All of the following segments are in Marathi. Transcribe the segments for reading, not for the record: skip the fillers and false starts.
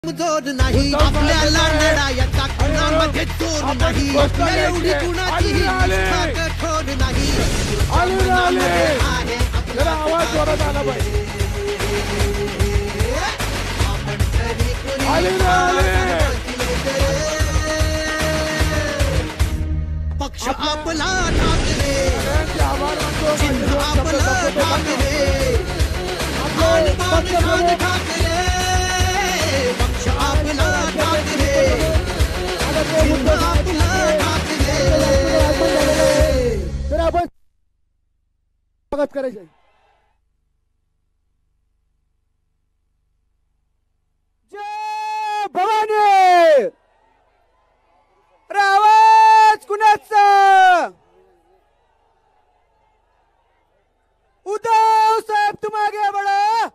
जोर नाही आपल्याला लढायचा कुणामध्ये जोर नाही एवढी कुणाचीही निष्ठा कठोर नाही जरा आवाज जोरात आला पाहिजे पक्ष आपला ठाकरे चिन्ह आपलं ठाकरे ठाकरे पक्ष आपला ठाकरे चिन्ह आपलं ठाकरे तर आपण स्वागत करायचं जय भवानी आवाज कुणाचा उद्धव साहेब तुम आगे बढ़ो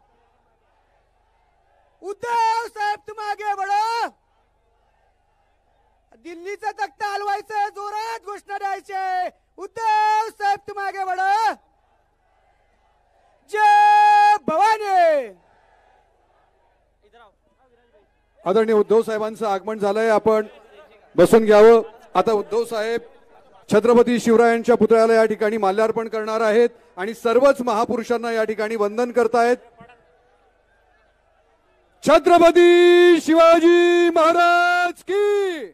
उद्धव साहेब तुम आगे बढ़ो दिल्लीचा तख्ता हलवायचा जोरात घोषणा द्यायचे उद्धव साहेब तुम आगे बढ़ो जय भवानी आदरणीय उद्धव साहेबांचं आगमन झालंय आपण बसून घ्यावं आता उद्धव साहेब छत्रपती शिवरायांच्या पुतळ्याला या ठिकाणी माल्यार्पण करणार आहेत आणि सर्वच महापुरुषांना या ठिकाणी वंदन करतायत छत्रपती शिवाजी महाराज की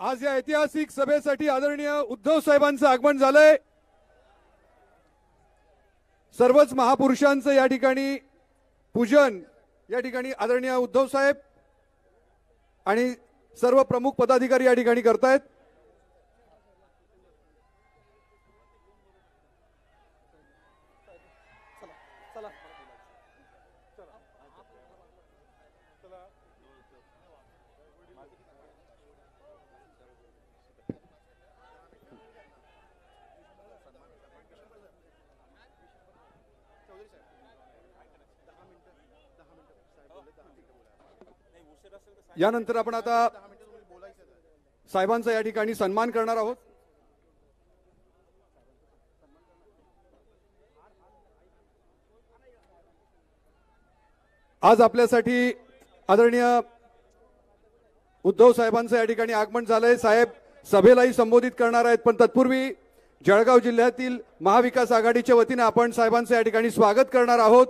आज या ऐतिहासिक सभेसाठी आदरणीय उद्धव साहेबांचं आगमन झालंय सर्वच महापुरुषांचं या ठिकाणी पूजन या ठिकाणी आदरणीय उद्धव साहेब आणि सर्व प्रमुख पदाधिकारी या ठिकाणी करतायत यानंतर आपण आता साहेबांचा या ठिकाणी सन्मान करणार आहोत आज आपल्यासाठी आदरणीय उद्धव साहेबांचं या ठिकाणी आगमन झालंय साहेब सभेलाही संबोधित करणार आहेत पण तत्पूर्वी जळगाव जिल्ह्यातील महाविकास आघाडीच्या वतीने आपण साहेबांचं या ठिकाणी स्वागत करणार आहोत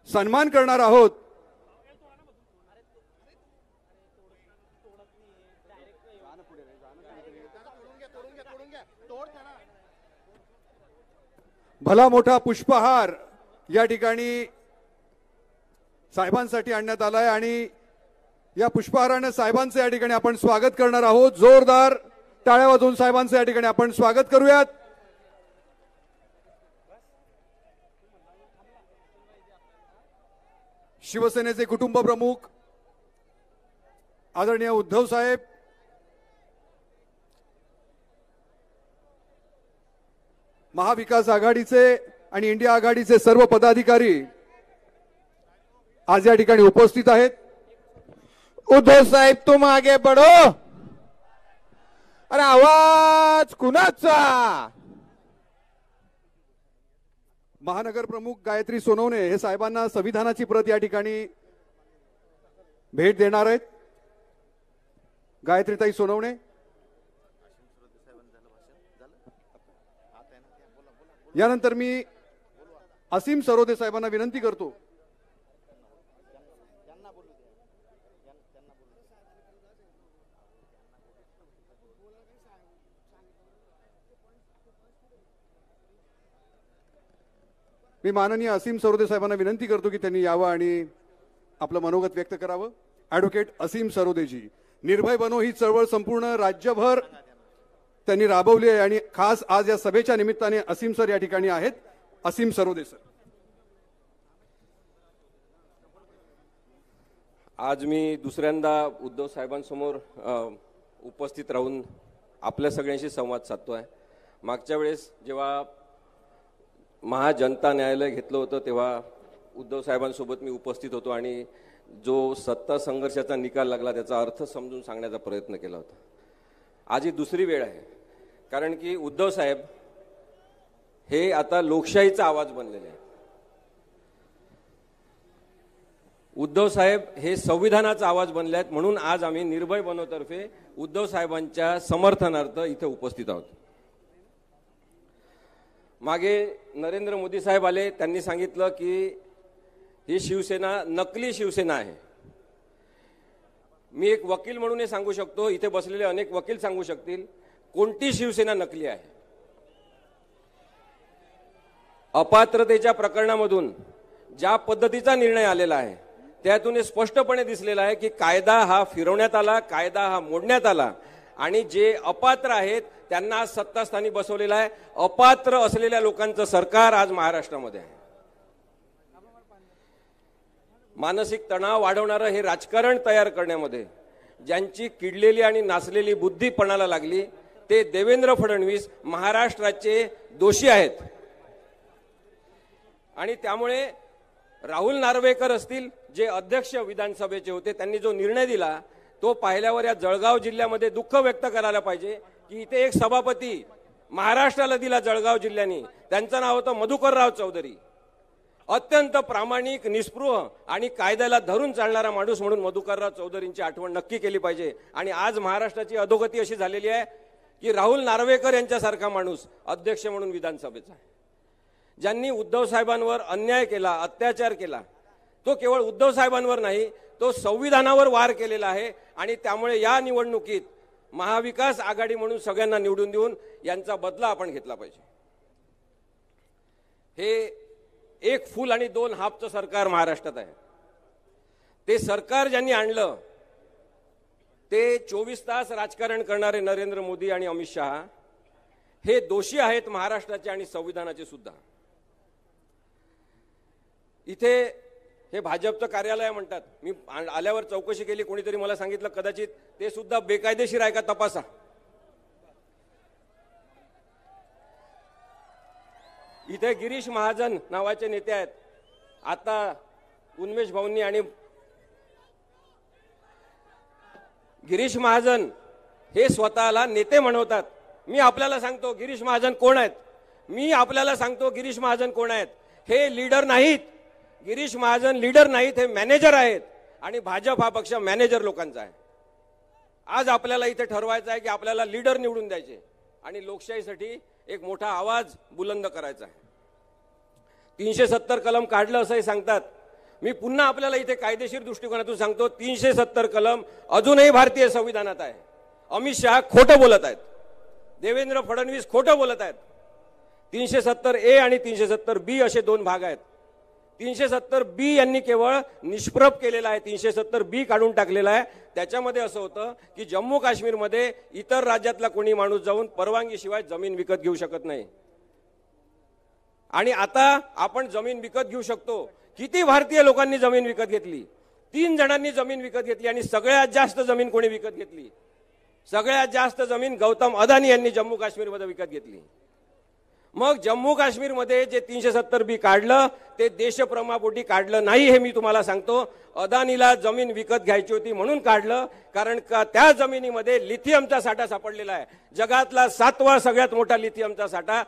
सन्मान करणार आहोत भला मोठा पुष्पहार या ठिकाणी साहेबांसाठी आणण्यात आलाय आणि या पुष्पहाराने साहेबांचं या ठिकाणी आपण स्वागत करणार आहोत जोरदार टाळ्या वाजवून साहेबांचं या ठिकाणी आपण स्वागत करूयात शिवसेनेचे कुटुंब प्रमुख आदरणीय उद्धव साहेब महाविकास आघाडीचे आणि इंडिया आघाडीचे सर्व पदाधिकारी आज या ठिकाणी उपस्थित आहेत उद्धव साहेब तुम आगे बढ़ो अरे आवाज कुणाचा महानगर प्रमुख गायत्री सोनवणे हे साहेबांना संविधानाची प्रत या ठिकाणी भेट देणार आहेत गायत्रीताई सोनवणे यानंतर मी असीम सरोदे साहेबांना विनंती करतो मी माननीय असीम सरोदे साहेबांना विनंती करतो की त्यांनी यावं आणि आपलं मनोगत व्यक्त करावं ॲडव्होकेट असीम सरोदेजी निर्भय बनो ही चळवळ संपूर्ण राज्यभर त्यांनी राबवली आहे आणि खास आज या सभेच्या निमित्ताने असीम सर या ठिकाणी आहेत असीम सरोदे सर आज मी दुसऱ्यांदा उद्धव साहेबांसमोर उपस्थित राहून आपल्या सगळ्यांशी संवाद साधतोय मागच्या वेळेस जेव्हा महाजनता न्यायालय घेतलं होतं तेव्हा उद्धव साहेबांसोबत मी उपस्थित होतो आणि जो सत्ता संघर्षाचा निकाल लागला त्याचा अर्थ समजून सांगण्याचा प्रयत्न केला होता। आज ही दुसरी वेळ आहे कारण की उद्धव साहेब हे आता लोकशाहीचा आवाज बनलेले आहे. उद्धव साहेब हे संविधानाचा आवाज बनले आहेत. म्हणून आज आम्ही निर्भय बनोतर्फे उद्धव साहेबांच्या समर्थनार्थ इथे उपस्थित आहोत. मागे नरेंद्र मोदी साहेब आले, त्यांनी सांगितलं की ही शिवसेना नकली शिवसेना आहे. मी एक वकील म्हणून हे सांगू शकतो, इथे बसलेले अनेक वकील सांगू शकतील, कोणती शिवसेना नकली आहे. अपात्रतेच्या प्रकरणामधून ज्या पद्धतीचा निर्णय आलेला आहे त्यातून हे स्पष्टपणे दिसलेलं आहे की कायदा हा फिरवण्यात आला, कायदा हा मोडण्यात आला आणि जे अपात्र आहेत त्यांना सत्तास्थानी बसवलेलं आहे. अपात्र असलेल्या लोकांचं सरकार आज महाराष्ट्रामध्ये आहे. मानसिक तणाव वाढवणारं हे राजकारण तयार करण्यामध्ये ज्यांची किडलेली आणि नाचलेली बुद्धी पणाला लागली ते देवेंद्र फडणवीस महाराष्ट्राचे दोषी आहेत. आणि त्यामुळे राहुल नार्वेकर असतील, जे अध्यक्ष विधानसभेचे होते, त्यांनी जो निर्णय दिला तो पाहिल्यावर या जळगाव जिल्ह्यामध्ये दुःख व्यक्त करायला पाहिजे की इथे एक सभापती महाराष्ट्राला दिला जळगाव जिल्ह्याने, त्यांचं नाव होतं मधुकरराव चौधरी. अत्यंत प्रामाणिक, निस्पृह आणि कायद्याला धरून चालणारा माणूस म्हणून मधुकरराव चौधरींची आठवण नक्की केली पाहिजे. आणि आज महाराष्ट्राची अधोगती अशी झालेली आहे की राहुल नार्वेकर यांच्यासारखा माणूस अध्यक्ष म्हणून विधानसभेचा आहे. ज्यांनी उद्धव साहेबांवर अन्याय केला, अत्याचार केला, तो केवळ उद्धव साहेबांवर नाही, तो संविधानावर वार केलेला आहे. आणि त्यामुळे या निवडणुकीत महाविकास आघाडी म्हणून सगळ्यांना निवडून देऊन यांचा बदला आपण घेतला पाहिजे. हे एक फुल आणि दोन हाफचं सरकार महाराष्ट्रात आहे. ते सरकार ज्यांनी आणलं ते 24 तास राजकारण करणारे नरेंद्र मोदी आणि अमित शहा हे दोषी आहेत महाराष्ट्राचे आणि संविधानाचे सुद्धा. इथे हे भाजपचं कार्यालय म्हणतात. मी आल्यावर चौकशी केली, कोणीतरी मला सांगितलं कदाचित ते सुद्धा बेकायदेशीर आहे का तपासा. इथे गिरीश महाजन नावाचे नेते आहेत. आता उन्मेष भाऊंनी आणि गिरीश महाजन हे स्वतःला नेते म्हणवतात. मी आपल्याला सांगतो गिरीश महाजन कोण आहेत. मी आपल्याला सांगतो गिरीश महाजन कोण आहेत. हे लीडर नाहीत. गिरीश महाजन लीडर नाहीत, हे मॅनेजर आहेत. आणि भाजप हा पक्ष मॅनेजर लोकांचा आहे. आज आपल्याला इथे ठरवायचं आहे की आपल्याला लीडर निवडून द्यायचे आणि लोकशाहीसाठी एक मोठा आवाज बुलंद करायचा आहे. 370 कलम काढलं असंही सांगतात. मी पुन्हा आपल्याला इथे कायदेशीर दृष्टिकोनातून सांगतो 370 कलम अजूनही भारतीय संविधानात आहे. अमित शहा खोटं बोलत आहेत. देवेंद्र फडणवीस खोटं बोलत आहेत. 370A आणि 370B असे दोन भाग आहेत. 370B यांनी केवळ निष्प्रभ केलेला आहे. 370B काढून टाकलेला आहे. त्याच्यामध्ये असं होतं की जम्मू काश्मीरमध्ये इतर राज्यातला कोणी माणूस जाऊन परवानगीशिवाय जमीन विकत घेऊ शकत नाही. आणि आता आपण जमीन विकत घेऊ शकतो. किती भारतीय लोकांनी जमीन विकत घेतली? 3 जणांनी जमीन विकत घेतली. आणि सगळ्यात जास्त जमीन कोणी विकत घेतली? सगळ्यात जास्त जमीन गौतम अदानी यांनी जम्मू काश्मीरमध्ये विकत घेतली. मग जम्मू काश्मीरमध्ये जे 370B काढलं ते देशप्रेमापोटी काढलं नाही, हे मी तुम्हाला सांगतो. अदानीला जमीन विकत घ्यायची होती म्हणून काढलं, कारण का त्या जमिनीमध्ये लिथियमचा साठा सापडलेला आहे. जगातला 7वा सगळ्यात मोठा लिथियमचा साठा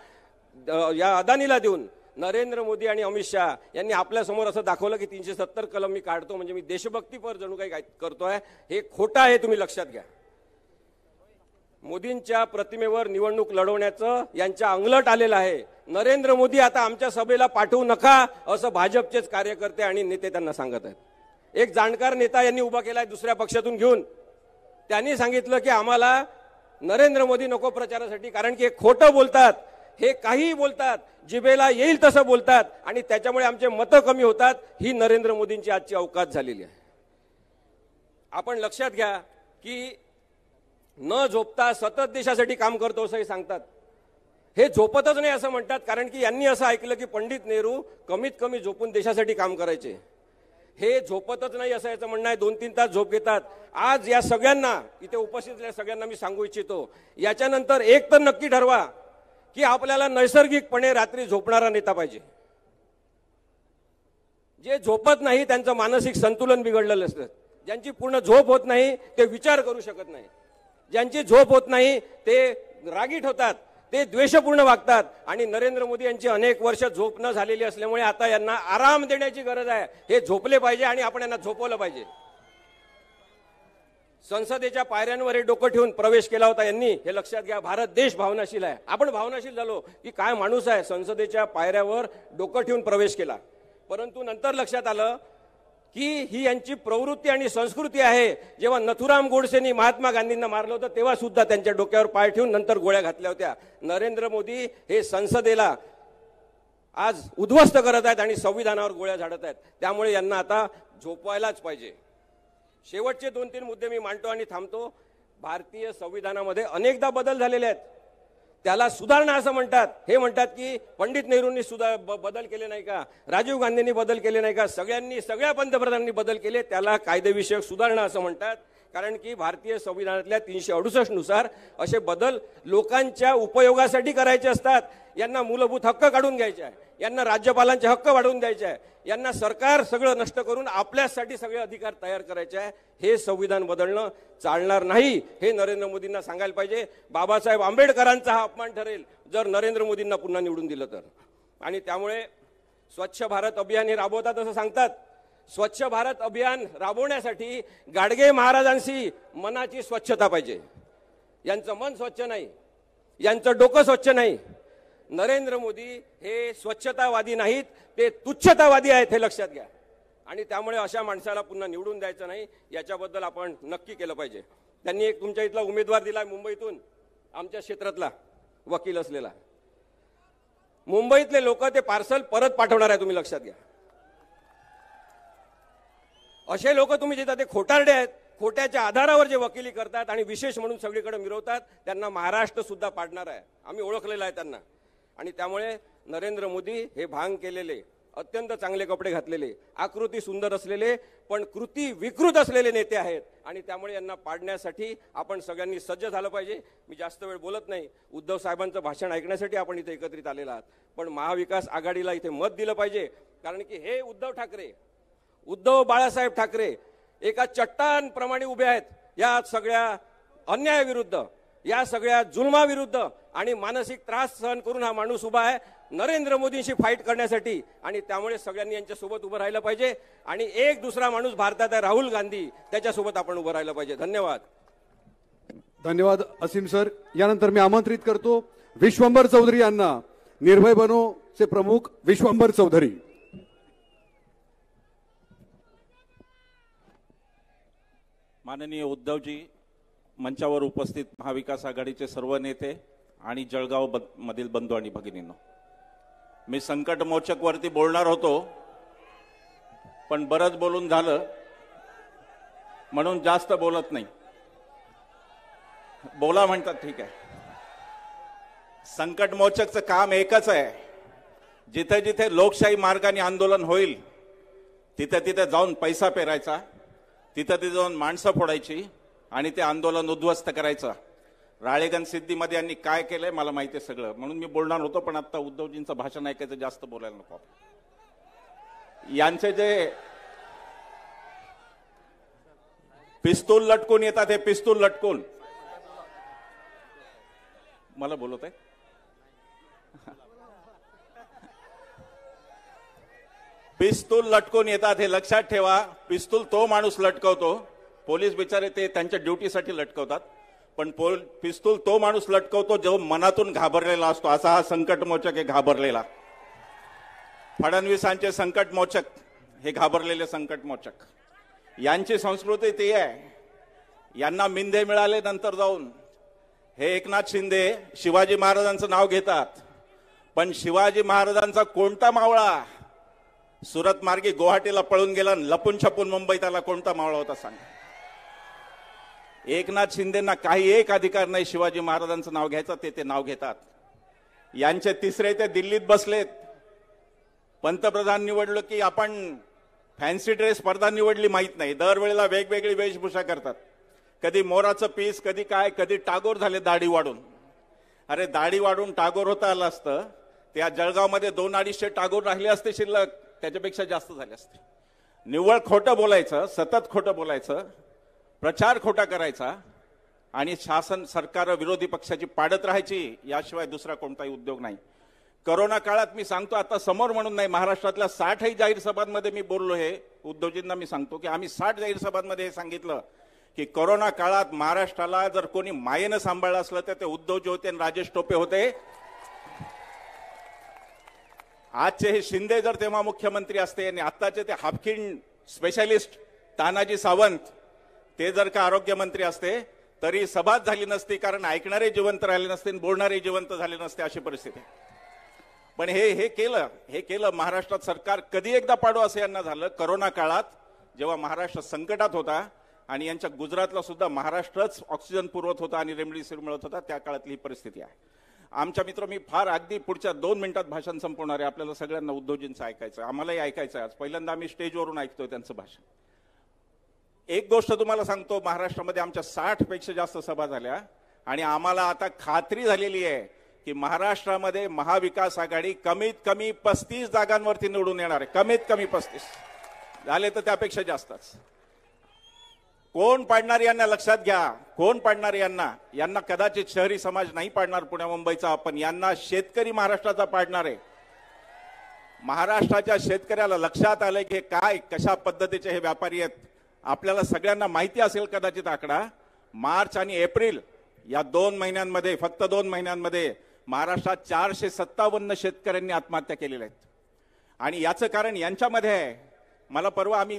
या अदानीला देऊन नरेंद्र मोदी आणि अमित शहा यांनी आपल्या समोर असं दाखवलं की 370 कलम मी काढतो म्हणजे मी देशभक्तीपर जणू काही करतोय. हे खोटं आहे, तुम्ही लक्षात घ्या. मोदींच्या प्रतिमेवर निवडणूक लढवण्याचं यांच्या अंगलट आलेलं आहे. नरेंद्र मोदी आता आमच्या सभेला पाठवू नका असं भाजपचेच कार्यकर्ते आणि नेते त्यांना सांगत आहेत. एक जाणकार नेता यांनी उभा केलाय दुसऱ्या पक्षातून घेऊन. त्यांनी सांगितलं की आम्हाला नरेंद्र मोदी नको प्रचारासाठी, कारण की हे खोटं बोलतात, हे काहीही बोलतात, जिभेला येईल तसं बोलतात आणि त्याच्यामुळे आमचे मतं कमी होतात. ही नरेंद्र मोदींची आजची अवकात झालेली आहे. आपण लक्षात घ्या की न झोपता सतत देशासाठी काम करतो असंही सांगतात. हे झोपतच नाही असं म्हणतात, कारण की यांनी असं ऐकलं की पंडित नेहरू कमीत कमी झोपून देशासाठी काम करायचे. हे झोपतच नाही असं याचं म्हणणं आहे. 2-3 तास झोप घेतात. आज या सगळ्यांना इथे उपस्थित असलेल्या सगळ्यांना मी सांगू इच्छितो, याच्यानंतर एक तर नक्की ठरवा की आपल्याला नैसर्गिकपणे रात्री झोपणारा नेता पाहिजे. जे झोपत नाही त्यांचं मानसिक संतुलन बिघडलेलं असतं. ज्यांची पूर्ण झोप होत नाही ते विचार करू शकत नाही. ज्यांची झोप होत नाही ते रागीट होतात, ते द्वेषपूर्ण वागतात आणि नरेंद्र मोदी यांची अनेक वर्ष झोप न झालेली असल्यामुळे आता यांना आराम देण्याची गरज आहे. हे झोपले पाहिजे आणि आपण यांना झोपवलं पाहिजे. संसदेच्या पायऱ्यांवर हे डोकं ठेवून प्रवेश केला होता यांनी, हे लक्षात घ्या. भारत देश भावनाशील आहे. आपण भावनाशील झालो की काय माणूस आहे, संसदेच्या पायऱ्यावर डोकं ठेवून प्रवेश केला. परंतु नंतर लक्षात आलं की ही यांची प्रवृत्ती आणि संस्कृती आहे. जेव्हा नथुराम गोडसेंनी महात्मा गांधींना मारलं होतं तेव्हा सुद्धा त्यांच्या डोक्यावर पाय ठेवून नंतर गोळ्या घातल्या होत्या. नरेंद्र मोदी हे संसदेला आज उद्ध्वस्त करत आहेत आणि संविधानावर गोळ्या झाडत आहेत. त्यामुळे यांना आता झोपवायलाच पाहिजे. शेवटचे 2-3 मुद्दे मी मांडतो आणि थांबतो. भारतीय संविधानामध्ये अनेकदा बदल झालेले आहेत, त्याला सुधारणा असं म्हणतात. हे म्हणतात की पंडित नेहरूंनी बदल केले नाही का, राजीव गांधींनी बदल केले नाही का, सगळ्या पंतप्रधानांनी बदल केले, त्याला कायदेविषयक सुधारणा असं म्हणतात. कारण की भारतीय संविधानातल्या 368 नुसार असे बदल लोकांच्या उपयोगासाठी करायचे असतात. यांना मूलभूत हक्क काढून घ्यायचे आहे, यांना राज्यपालांचे हक्क वाढवून द्यायचे आहे, यांना सरकार सगळं नष्ट करून आपल्यासाठी सगळे अधिकार तयार करायचे आहे. हे संविधान बदलणं चालणार नाही, हे नरेंद्र मोदींना सांगायला पाहिजे. बाबासाहेब आंबेडकरांचा हा अपमान ठरेल जर नरेंद्र मोदींना पुन्हा निवडून दिलं तर. आणि त्यामुळे स्वच्छ भारत अभियान हे राबवतात असं सांगतात. स्वच्छ भारत अभियान राबवण्यासाठी गाडगे महाराजांशी मनाची स्वच्छता पाहिजे. यांचं मन स्वच्छ नाही, यांचं डोकं स्वच्छ नाही. नरेंद्र मोदी हे स्वच्छतावादी नाहीत, ते तुच्छतावादी आहेत, हे लक्षात घ्या. आणि त्यामुळे अशा माणसाला पुन्हा निवडून द्यायचं नाही, याच्याबद्दल आपण नक्की केलं पाहिजे. त्यांनी एक तुमच्या इथला उमेदवार दिला मुंबईतून, आमच्या क्षेत्रातला वकील असलेला. मुंबईतले लोक ते पार्सल परत पाठवणार आहे, तुम्ही लक्षात घ्या. असे लोक तुम्ही जिथं ते खोटारडे आहेत, खोट्याच्या आधारावर जे वकिली करतात आणि विशेष म्हणून सगळीकडे मिरवतात, त्यांना महाराष्ट्र सुद्धा पाडणार आहे. आम्ही ओळखलेलं आहे त्यांना. आणि त्यामुळे नरेंद्र मोदी हे भांग केलेले, अत्यंत चांगले कपडे घातलेले, आकृती सुंदर असलेले पण कृती विकृत असलेले नेते आहेत. आणि त्यामुळे यांना पाडण्यासाठी आपण सगळ्यांनी सज्ज झालं पाहिजे. मी जास्त वेळ बोलत नाही, उद्धव साहेबांचं भाषण ऐकण्यासाठी आपण इथे एकत्रित आलेला आहात. पण महाविकास आघाडीला इथे मत दिलं पाहिजे. कारण की हे उद्धव बाळासाहेब ठाकरे एका चट्टानप्रमाणे उभे आहेत या सगळ्या अन्यायाविरुद्ध, या सगळ्या जुलमाविरुद्ध. आणि मानसिक त्रास सहन करून हा माणूस उभा आहे नरेंद्र मोदींशी फाईट करण्यासाठी. आणि त्यामुळे सगळ्यांनी यांच्यासोबत उभं राहिलं पाहिजे. आणि एक दुसरा माणूस भारतात आहे, राहुल गांधी, त्याच्यासोबत आपण उभं राहिलं पाहिजे. धन्यवाद. धन्यवाद असीम सर. यानंतर मी आमंत्रित करतो विश्वंभर चौधरी यांना, निर्भय बनोचे प्रमुख विश्वंभर चौधरी. माननीय उद्धवजी, मंचावर उपस्थित महाविकास आघाडीचे सर्व नेते आणि जळगाव मधील बंधू आणि भगिनींनो, मी संकट मोचकवरती बोलणार होतो पण बरंच बोलून झालं म्हणून जास्त बोलत नाही. बोला म्हणतात ठीक आहे. संकट मोचकचं काम एकच आहे, जिथे जिथे लोकशाही मार्गाने आंदोलन होईल तिथे तिथे जाऊन पैसा पेरायचा, तिथे तिथे जाऊन माणसं फोडायची आणि ते आंदोलन उद्ध्वस्त करायचं. राळेगण सिद्धीमध्ये यांनी काय केलंय मला माहिती आहे सगळं, म्हणून मी बोलणार होतो. पण आता उद्धवजींचं भाषण ऐकायचं, जास्त बोलायला नको. यांचे जे पिस्तूल लटकून येतात, हे पिस्तूल लटकून मला बोलत आहे. पिस्तूल लटकून येतात हे लक्षात ठेवा. पिस्तूल तो माणूस लटकवतो, पोलीस बिचारे ते त्यांच्या ड्युटीसाठी लटकवतात, पण पिस्तूल तो माणूस लटकवतो जो मनातून घाबरलेला असतो. असा हा संकट मोचक हे घाबरलेला. फडणवीसांचे संकट मोचक हे घाबरलेले संकट मोचक. यांची संस्कृती ती आहे, यांना मिंदे मिळाले नंतर जाऊन हे एकनाथ शिंदे शिवाजी महाराजांचं नाव घेतात, पण शिवाजी महाराजांचा कोणता मावळा सुरत मार्गे गुवाहाटीला पळून गेला, लपून छपून मुंबईत आला, कोणता मावळा होता सांगा. एकनाथ शिंदेना काही एक अधिकार नाही शिवाजी महाराजांचं नाव घ्यायचं, ते नाव घेतात. यांचे तिसरे ते दिल्लीत बसलेत. पंतप्रधान निवडलो की आपण फॅन्सी ड्रेस स्पर्धा निवडली माहित नाही, दरवेळेला वेगवेगळी वेशभूषा करतात. कधी मोराचं पीस, कधी काय, कधी टागोर झाले दाढी वाढून. अरे दाढी वाढून टागोर होता आलं असतं, त्या जळगावमध्ये 200-250 टागोर राहिले असते शिल्लक, त्याच्यापेक्षा जास्त झाले असते. निव्वळ खोटं बोलायचं, सतत खोटं बोलायचं, प्रचार खोटा करायचा आणि शासन सरकार विरोधी पक्षाची पाडत राहायची, याशिवाय दुसरा कोणताही उद्योग नाही. करोना काळात मी सांगतो, आता समोर म्हणून नाही, महाराष्ट्रातल्या 60 जाहीर सभांमध्ये मी बोललो. हे उद्धवजींना मी सांगतो की आम्ही 60 जाहीर सभांमध्ये हे सांगितलं की करोना काळात महाराष्ट्राला जर कोणी मायेनं सांभाळलं असलं तर ते उद्धवजी होते आणि राजेश टोपे होते. आजचे हे शिंदे जर तेव्हा मुख्यमंत्री असते आणि आताचे ते हाफकिन स्पेशालिस्ट तानाजी सावंत ते जर का आरोग्यमंत्री असते तरी सभाच झाली नसती, कारण ऐकणारे जिवंत राहिले नसते आणि बोलणारे जिवंत झाले नसते, अशी परिस्थिती. पण हे केलं महाराष्ट्रात सरकार. कधी एकदा पाडू असं यांना झालं करोना काळात, जेव्हा महाराष्ट्र संकटात होता आणि यांच्या गुजरातला सुद्धा महाराष्ट्रच ऑक्सिजन पुरवत होता आणि रेमडेसिवीर मिळत होता, त्या काळातली ही परिस्थिती आहे. आमच्या मित्र, मी फार अगदी पुढच्या 2 मिनिटात भाषण संपवणार आहे. आपल्याला सगळ्यांना उद्धवजींचं ऐकायचं, आम्हालाही ऐकायचं आहे. आज पहिल्यांदा आम्ही स्टेजवरून ऐकतोय त्यांचं भाषण. एक गोष्ट तुम्हाला सांगतो, महाराष्ट्रामध्ये आमच्या 60 पेक्षा जास्त सभा झाल्या आणि आम्हाला आता खात्री झालेली आहे की महाराष्ट्रामध्ये महाविकास आघाडी कमीत कमी 35 जागांवरती निवडून येणार आहे. कमीत कमी 35 झाले तर त्यापेक्षा जास्तच. कोण पाडणार यांना लक्षात घ्या, कोण पाडणार यांना कदाचित शहरी समाज नाही पाडणार पुण्या मुंबईचा, पण यांना शेतकरी महाराष्ट्राचा पाडणार आहे. महाराष्ट्राच्या शेतकऱ्याला लक्षात आलंय की काय कशा पद्धतीचे हे व्यापारी आहेत. आपल्याला सगळ्यांना माहिती असेल कदाचित आकडा, मार्च आणि एप्रिल या 2 महिन्यांमध्ये, फक्त 2 महिन्यांमध्ये महाराष्ट्रात 457 शेतकऱ्यांनी आत्महत्या केलेल्या आहेत. आणि याचं कारण यांच्यामध्ये आहे. मला परवा आम्ही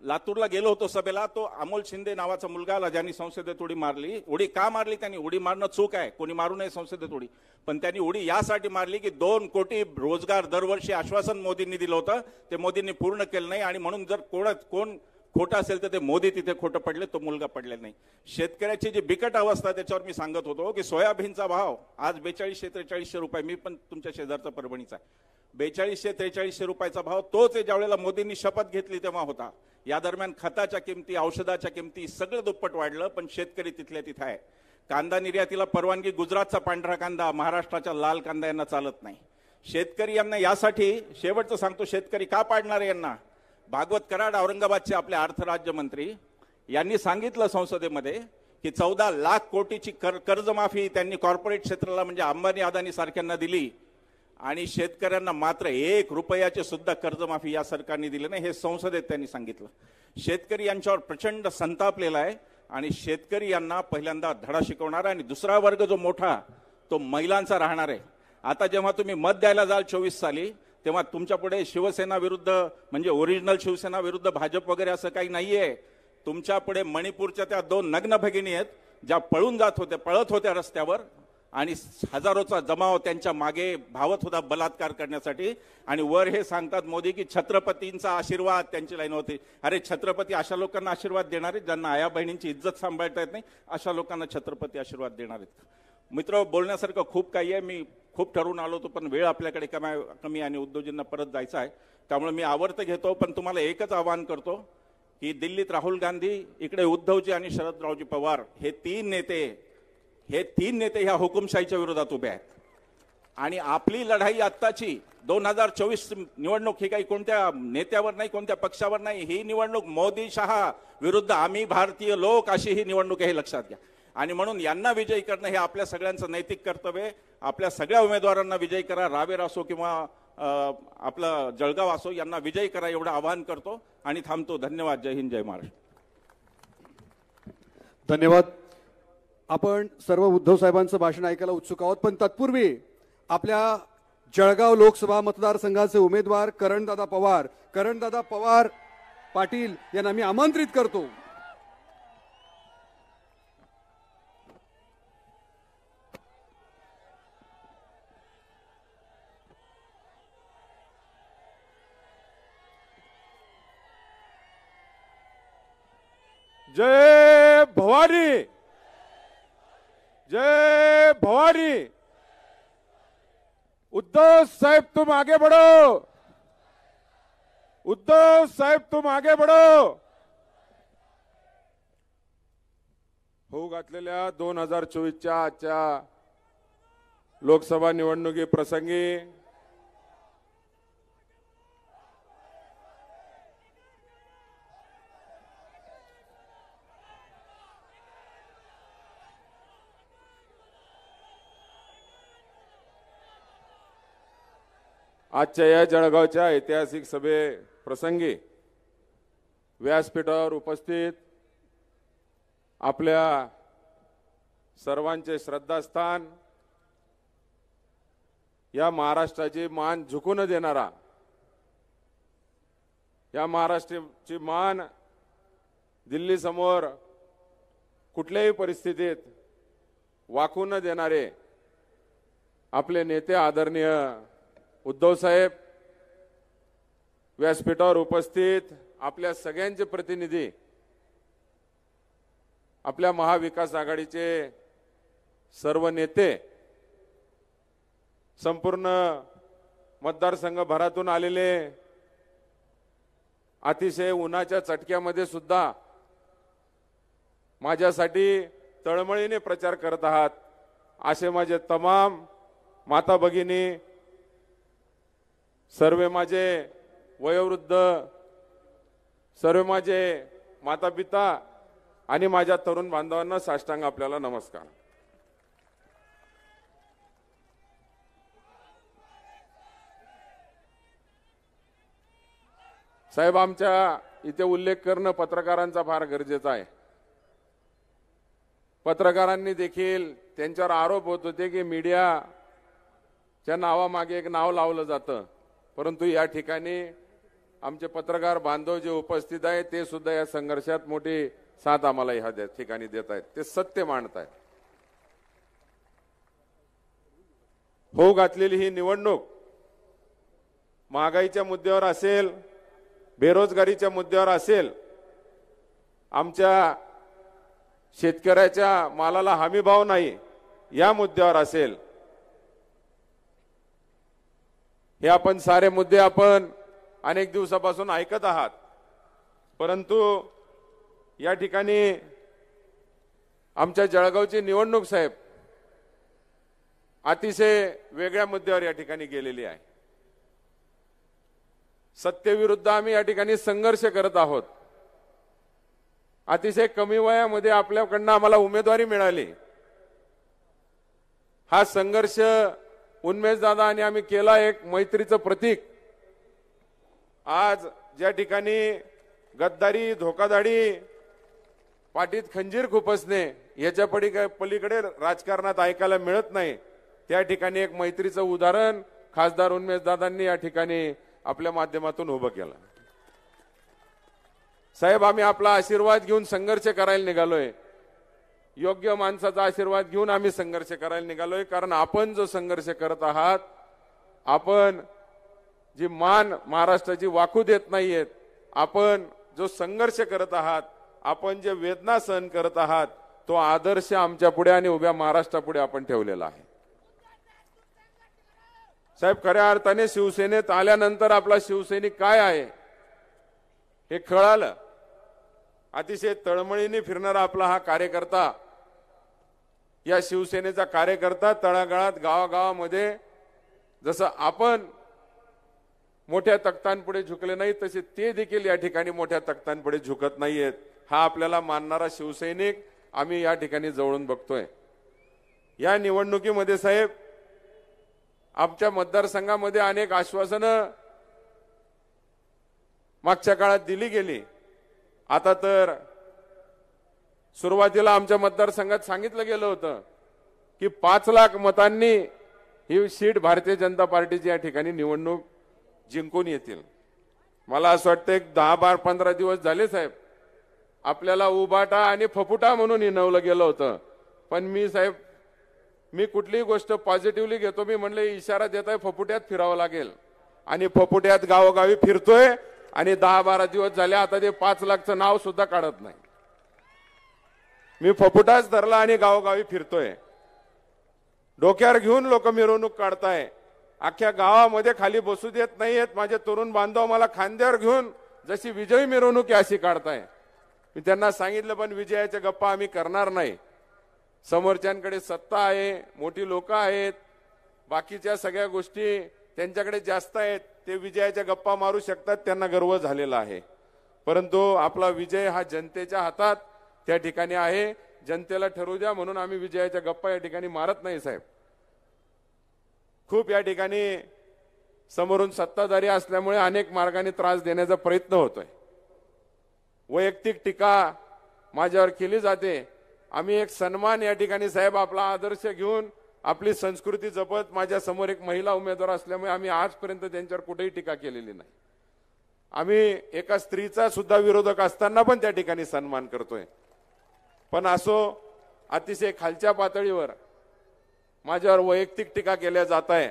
लातूरला गेलो होतो सभेला, तो अमोल शिंदे नावाचा मुलगा आला ज्यांनी संसदेत उडी मारली. उडी का मारली त्यांनी? उडी मारणं चूक आहे, कोणी मारू नये संसदेत उडी, पण त्यांनी उडी यासाठी मारली की 2 कोटी रोजगार दरवर्षी आश्वासन मोदींनी दिलं होतं, ते मोदींनी पूर्ण केलं नाही. आणि म्हणून जर कोण खोटं असेल तर ते मोदी तिथे खोटं पडले, तो मुलगा पडलेला नाही. शेतकऱ्याची जी बिकट अवस्था त्याच्यावर मी सांगत होतो की सोयाबीनचा भाव आज 4200-4300 रुपये, मी पण तुमच्या शेजारचा परभणीचा आहे, 4200-4300 रुपयाचा भाव तोच आहे ज्यावेळेला मोदींनी शपथ घेतली तेव्हा होता. या दरम्यान खताच्या किमती, औषधाच्या किमती सगळं दुप्पट वाढलं, पण शेतकरी तिथल्या तिथे आहे. कांदा निर्यातीला परवानगी, गुजरातचा पांढरा कांदा, महाराष्ट्राचा लाल कांदा यांना चालत नाही. शेतकरी यांना यासाठी, शेवटचं सांगतो, शेतकरी का पाडणार आहे यांना? भागवत कराड औरंगाबादचे आपले अर्थ राज्यमंत्री यांनी सांगितलं संसदेमध्ये की 14 लाख कोटीची कर्जमाफी त्यांनी कॉर्पोरेट क्षेत्राला म्हणजे अंबानी अदानी सारख्यांना दिली आणि शेतकऱ्यांना मात्र 1 रुपयाचे सुद्धा कर्जमाफी या सरकारने दिली नाही. हे संसदेत त्यांनी सांगितलं. शेतकरी यांच्यावर प्रचंड संतापलेला आहे आणि शेतकरी यांना पहिल्यांदा धडा शिकवणार आहे. आणि दुसरा वर्ग जो मोठा तो महिलांचा राहणार आहे. आता जेव्हा तुम्ही मत द्यायला जाल 24 साली, तेव्हा तुमच्या पुढे शिवसेना विरुद्ध म्हणजे ओरिजिनल शिवसेना विरुद्ध भाजप वगैरे असं काही नाहीये. तुमच्या पुढे मणिपूरच्या त्या 2 नग्न भगिनी आहेत ज्या पळत होत्या रस्त्यावर आणि हजारोचा जमाव त्यांच्या मागे धावत होता बलात्कार करण्यासाठी. आणि वर हे सांगतात मोदी की छत्रपतींचा आशीर्वाद, त्यांची लाईन होती. अरे छत्रपती अशा लोकांना आशीर्वाद देणार आहेत ज्यांना आया बहिणींची इज्जत सांभाळता येत नाही, अशा लोकांना छत्रपती आशीर्वाद देणार आहेत. मित्र, बोलण्यासारखं खूप काही आहे. मी खूप ठरवून आलो होतो पण वेळ आपल्याकडे कमी आणि उद्धवजींना परत जायचं आहे, त्यामुळे मी आवर्त घेतो. पण तुम्हाला एकच आवाहन करतो की दिल्लीत राहुल गांधी, इकडे उद्धवजी आणि शरदरावजी पवार हे तीन नेते ह्या हुकुमशाहीच्या विरोधात उभे आहेत. आणि आपली लढाई आत्ताची 2024 निवडणूक ही काही कोणत्या नेत्यावर नाही, कोणत्या पक्षावर नाही. ही निवडणूक मोदी शहा विरुद्ध आम्ही भारतीय लोक अशी ही निवडणूक आहे, हे लक्षात घ्या. आणि म्हणून यांना विजयी करणं हे आपल्या सगळ्यांचं नैतिक कर्तव्य आहे. आपल्या सगळ्या उमेदवारांना विजयी करा, रावेर असो किंवा आपलं जळगाव असो, यांना विजयी करा एवढं आवाहन करतो आणि थांबतो. धन्यवाद. जय हिंद, जय महाराष्ट्र. धन्यवाद. आपण सर्व उद्धव साहेबांचं भाषण ऐकायला उत्सुक आहोत, पण तत्पूर्वी आपल्या जळगाव लोकसभा मतदारसंघाचे उमेदवार करणदादा पवार पाटील यांना मी आमंत्रित करतो. जय भवानी, जय भवानी. उद्धव साहेब तुम आगे बढ़ो, उद्धव साहेब तुम आगे बढ़ो. होऊ घातलेल्या 2024च्या आजच्या लोकसभा निवडणुकी प्रसंगी आजच्या या जळगावच्या ऐतिहासिक सभे प्रसंगी व्यासपीठावर उपस्थित आपल्या सर्वांचे श्रद्धास्थान, या महाराष्ट्राची मान झुकू न देणारा, या महाराष्ट्राची मान दिल्ली समोर कुठल्याही परिस्थितीत वाकू न देणारे आपले नेते आदरणीय उद्धव साहेब, व्यासपीठावर उपस्थित आपल्या सगळ्यांचे प्रतिनिधी, आपल्या महाविकास आघाडीचे सर्व नेते, संपूर्ण मतदारसंघ भरातून आलेले, अतिशय उन्हाच्या चटक्यामध्ये सुद्धा माझ्यासाठी तळमळीने प्रचार करत आहात असे माझे तमाम माता भगिनी, सर्व माझे वयोवृद्ध, सर्व माझे माता पिता आणि माझ्या तरुण बांधवांना साष्टांग आपल्याला नमस्कार. साहेब, आमच्या इथे उल्लेख करणं पत्रकारांचा फार गरजेचा आहे. पत्रकारांनी देखील त्यांच्यावर आरोप होत होते की मीडियाच्या नावामागे एक नाव लावलं जातं, परंतु या ठिकाणी आमचे पत्रकार बांधव जे उपस्थित आहेत ते सुद्धा या संघर्षात मोठी साथ आम्हाला ह्या ठिकाणी देत आहेत. ते सत्य मांडत आहेत. होऊ घातलेली ही निवडणूक महागाईच्या मुद्द्यावर असेल, बेरोजगारीच्या मुद्द्यावर असेल, आमच्या शेतकऱ्याच्या मालाला हमी भाव नाही या मुद्द्यावर असेल, हे आपण सारे मुद्दे आपण अनेक दिवसापासून ऐकत आहात. परंतु या ठिकाणी आमच्या जळगावची निवडणूक साहेब अतिशय वेगळ्या मुद्द्यावर या ठिकाणी गेलेली आहे. सत्तेविरुद्ध आम्ही या ठिकाणी संघर्ष करत आहोत. अतिशय कमी वयामध्ये आपल्याकडनं आम्हाला उमेदवारी मिळाली. हा संघर्ष उन्मेष दादा आणि आम्ही केला एक मैत्रीचं प्रतीक. आज ज्या ठिकाणी गद्दारी, धोकादाडी, पाठीत खंजीर खुपसणे याच्या पलीकडे राजकारणात ऐकायला मिळत नाही, त्या ठिकाणी एक मैत्रीचं उदाहरण खासदार उन्मेष दादांनी या ठिकाणी आपल्या माध्यमातून उभं केलं. साहेब, आम्ही आपला आशीर्वाद घेऊन संघर्ष करायला निघालोय. योग्य माणसाचा आशीर्वाद घेऊन आम्ही संघर्ष करायला निघालोय. कारण आपण जो संघर्ष करत आहात, आपण जी मान महाराष्ट्राची वाकू देत नाहीयेत, आपण जो संघर्ष करत आहात, आपण जे वेदना सहन करत आहात, तो आदर्श आमच्या पुढे आणि उभ्या महाराष्ट्रापुढे आपण ठेवलेला आहे. साहेब, खऱ्या अर्थाने शिवसेनेत आल्यानंतर आपला शिवसैनिक काय आहे हे कळालं. अतिशय तळमळीने फिरणारा आपला हा कार्यकर्ता, या शिवसेनेचा कार्यकर्ता तळागाळात, गावागावामध्ये जसं आपण मोठ्या तख्तांपुढे झुकले नाही, तसे ते देखील या ठिकाणी मोठ्या तख्तांपुढे झुकत नाहीयेत. हा आपल्याला मानणारा शिवसैनिक आम्ही या ठिकाणी जवळून बघतोय. या निवडणुकीमध्ये साहेब, आमच्या मतदारसंघामध्ये अनेक आश्वासनं मागच्या काळात दिली गेली. आता तर सुरुवातीला आमच्या मतदारसंघात सांगितलं गेलं होतं की 5 लाख मतांनी ही सीट भारतीय जनता पार्टीची या ठिकाणी निवडणूक जिंकून येतील. मला असं वाटतं एक 10-15 दिवस झाले साहेब, आपल्याला उबाटा आणि फपुटा म्हणून हिणवलं गेलं होतं. पण मी कुठलीही गोष्ट पॉझिटिव्हली घेतो. मी म्हणले इशारा देताय फपुट्यात फिरावं लागेल, आणि फपुट्यात गावोगावी फिरतोय. आणि 10-12 दिवस झाले आता ते 5 लाखचं नाव सुद्धा काढत नाही. मी फपुटाच धरला आणि गावोगावी फिरतोय. डोक्यावर घेऊन लोक मिरवणूक काढताय. अख्ख्या गावामध्ये खाली बसू देत नाहीयेत. माझे तरुण बांधव मला खांद्यावर घेऊन जशी विजयी मिरवणूक अशी काढताय. मी त्यांना सांगितलं, पण विजयाच्या गप्पा आम्ही करणार नाही. समोरच्यांकडे सत्ता आहे, मोठी लोक आहेत, बाकीच्या सगळ्या गोष्टी त्यांच्याकडे जास्त आहेत. ते विजयाच्या गप्पा मारू शकतात, त्यांना गर्व झालेला आहे. परंतु आपला विजय हा जनतेच्या हातात त्या ठिकाणी आहे. जनतेला ठरवू द्या म्हणून आम्ही विजयाच्या गप्पा या ठिकाणी मारत नाही साहेब. खूप या ठिकाणी समोरून सत्ताधारी असल्यामुळे अनेक मार्गाने त्रास देण्याचा प्रयत्न होतोय. वैयक्तिक टीका माझ्यावर केली जाते. आम्ही एक सन्मान या ठिकाणी साहेब आपला आदर्श घेऊन आपली संस्कृती जपत माझ्या समोर एक महिला उमेदवार असल्यामुळे आम्ही आजपर्यंत त्यांच्यावर कुठेही टीका केलेली नाही. आम्ही एका स्त्रीचा सुद्धा विरोधक असताना पण त्या ठिकाणी सन्मान करतोय. पण असो, अतिशय खालच्या पातळीवर माझ्यावर वैयक्तिक टीका केल्या जात आहे.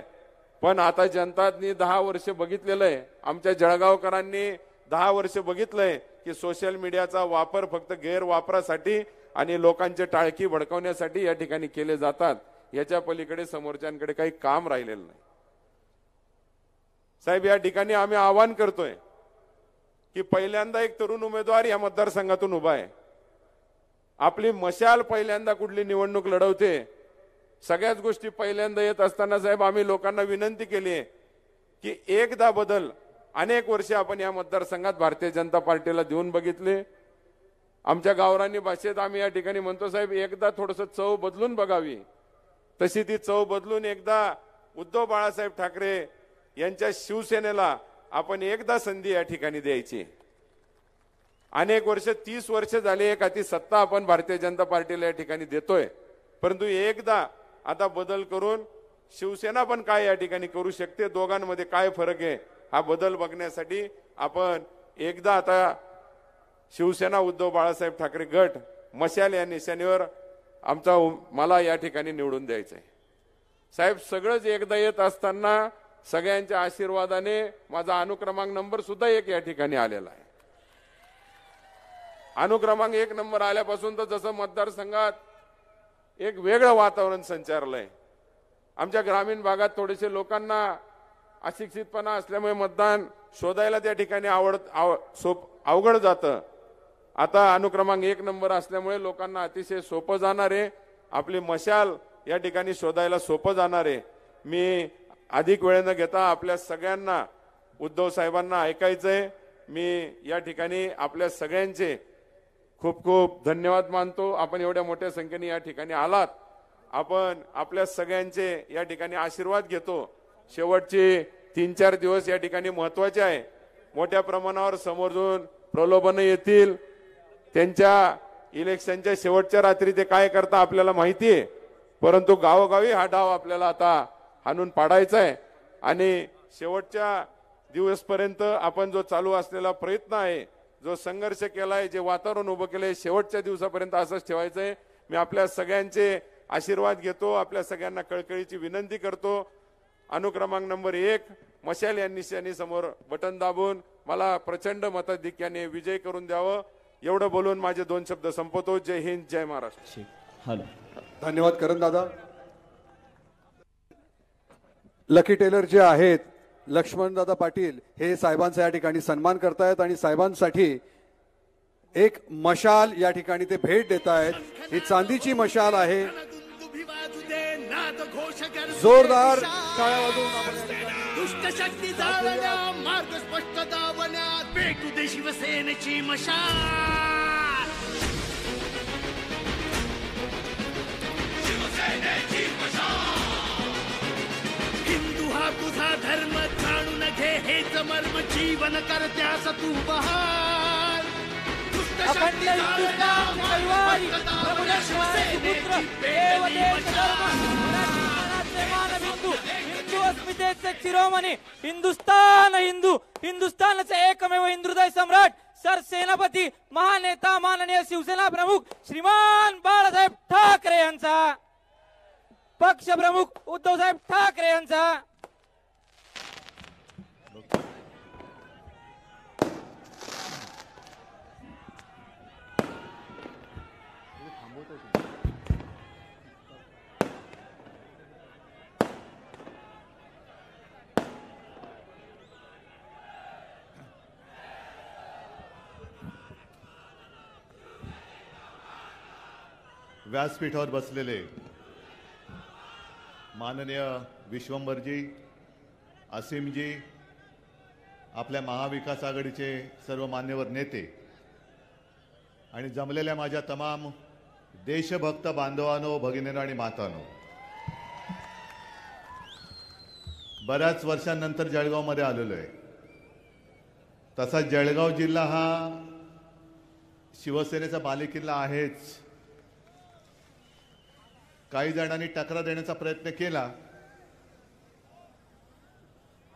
पण आता जनतांनी 10 वर्ष बघितलेलं आहे, आमच्या जळगावकरांनी 10 वर्ष बघितलंय की सोशल मीडियाचा वापर फक्त गैरवापरासाठी आणि लोकांचे टाळकी भडकवण्यासाठी या ठिकाणी केले जातात. याच्या पलीकडे समोरच्यांकडे काही काम राहिलेलं नाही. साहेब, या ठिकाणी आम्ही आवाहन करतोय की पहिल्यांदा एक तरुण उमेदवार या मतदारसंघातून उभा आहे. आपली मशाल पहिल्यांदा कुठली निवडणूक लढवते. सगळ्याच गोष्टी पहिल्यांदा येत असताना साहेब आम्ही लोकांना विनंती केली आहे की एकदा बदल. अनेक वर्षे आपण या मतदारसंघात भारतीय जनता पार्टीला देऊन बघितले. आमच्या गावरानी भाषेत आम्ही या ठिकाणी म्हणतो साहेब, एकदा थोडस चव बदलून बघावी. तशी ती चव बदलून एकदा उद्धव बाळासाहेब ठाकरे यांच्या शिवसेनेला आपण एकदा संधी या ठिकाणी द्यायची. अनेक वर्ष 30 वर्ष झाले एक हाती सत्ता आपण भारतीय जनता पार्टीला या ठिकाणी देतोय. परंतु एकदा आता बदल करून शिवसेना पण काय या ठिकाणी करू शकते, दोघांमध्ये काय फरक आहे हा बदल बघण्यासाठी आपण एकदा आता शिवसेना उद्धव बाळासाहेब ठाकरे गट मशाल या निशाणीवर मला या ठिकाणी निवडून द्यायचंय. साहेब, सगळंच एकदा येत असताना सगळ्यांच्या आशीर्वादाने माझा अनुक्रमांक नंबर सुद्धा 1 या ठिकाणी आलेला आहे. अनुक्रमांक 1 नंबर आल्यापासून तर जसं मतदारसंघात एक वेगळं वातावरण संचारलंय. आमच्या ग्रामीण भागात थोडेसे लोकांना अशिक्षितपणा असल्यामुळे मतदान शोधायला त्या ठिकाणी अवघड जातं. आता अनुक्रमांक 1 नंबर असल्यामुळे लोकांना अतिशय सोपं जाणार आहे. आपली मशाल या ठिकाणी शोधायला सोपं जाणार आहे. मी अधिक वेळ न घेता आपल्या सगळ्यांना उद्धव साहेबांना ऐकायचंय. मी या ठिकाणी आपल्या सगळ्यांचे खूप खूप धन्यवाद मानतो. आपण एवढ्या मोठ्या संख्येने या ठिकाणी आलात. आपण आपल्या सगळ्यांचे या ठिकाणी आशीर्वाद घेतो. शेवटचे 3-4 दिवस या ठिकाणी महत्वाचे आहे. मोठ्या प्रमाणावर समोरून प्रलोभन येतील. त्यांच्या इलेक्शनच्या शेवटच्या रात्री ते काय करता आपल्याला माहिती आहे. परंतु गावोगावी हा डाव आपल्याला आता हाणून पाडायचा आहे. आणि शेवटच्या दिवसपर्यंत आपण जो चालू असलेला प्रयत्न आहे, जो संघर्ष केलाय, जे वातावरण उभं केलंय, शेवटच्या दिवसापर्यंत असंच ठेवायचंय. मी आपल्या सगळ्यांचे आशीर्वाद घेतो. आपल्या सगळ्यांना कळकळीची विनंती करतो. अनुक्रमांक नंबर 1 मशाल या निशाणी समोर बटन दाबून मला प्रचंड मताधिक्याने विजय करून द्यावं. एवढं बोलून माझे 2 शब्द संपवतो. जय हिंद, जय महाराष्ट्र. धन्यवाद करण दादा. लकी टेलर जे आहेत लक्ष्मणदादा पाटील हे साहेबांचा या ठिकाणी सन्मान करतायत आणि साहेबांसाठी एक मशाल या ठिकाणी ते भेट देत आहेत. ही चांदीची मशाल आहे. जोरदार टाळ्या वाजवून दुष्ट शक्ती जाळल्या, मार्ग स्पष्ट दावण्यात भेटू दे शिवसेनेची मशाल. शिवसेनेची मशाल. हिंदू हा तुझा धर्म जाणून घे, हेच मर्म जीवन करत्यास तू बहाल. दुष्ट शक्ती जाळल्या, मार्ग स्पष्ट दावण्यात शिवसेनेची पेटली मशाल. हिंदू अस्मितेचे शिरोमणी हिंदुस्तान हिंदू, हिंदुस्थानचे एकमेव हिंदुहृदय सम्राट सरसेनापती महानेता माननीय शिवसेना प्रमुख श्रीमान बाळासाहेब ठाकरे यांचा, पक्ष प्रमुख उद्धवसाहेब ठाकरे यांचा. व्यासपीठावर बसलेले माननीय विश्वंभरजी, असीमजी, आपल्या महाविकास आघाडीचे सर्व मान्यवर नेते आणि जमलेल्या माझ्या तमाम देशभक्त बांधवांनो, भगिनींनो आणि मातांनो, बऱ्याच वर्षांनंतर जळगावमध्ये आलेलो आहे. तसा जळगाव जिल्हा हा शिवसेनेचा बालेकिल्ला आहेच. काही जणांनी टकरा देण्याचा प्रयत्न केला.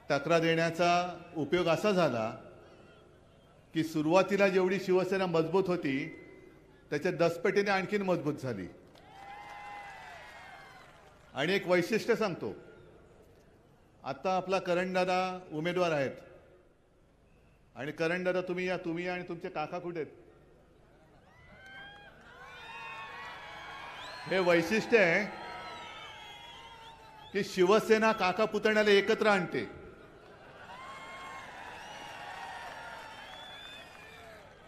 टकरा देण्याचा उपयोग असा झाला की सुरुवातीला जेवढी शिवसेना मजबूत होती त्याच्या 10 पटीने आणखीन मजबूत झाली. आणि एक वैशिष्ट्य सांगतो, आता आपला करणदादा उमेदवार आहेत आणि करणदादा तुम्ही या आणि तुमचे काका कुठे आहेत? हे वैशिष्ट्य आहे की शिवसेना काका पुतण्याला एकत्र आणते.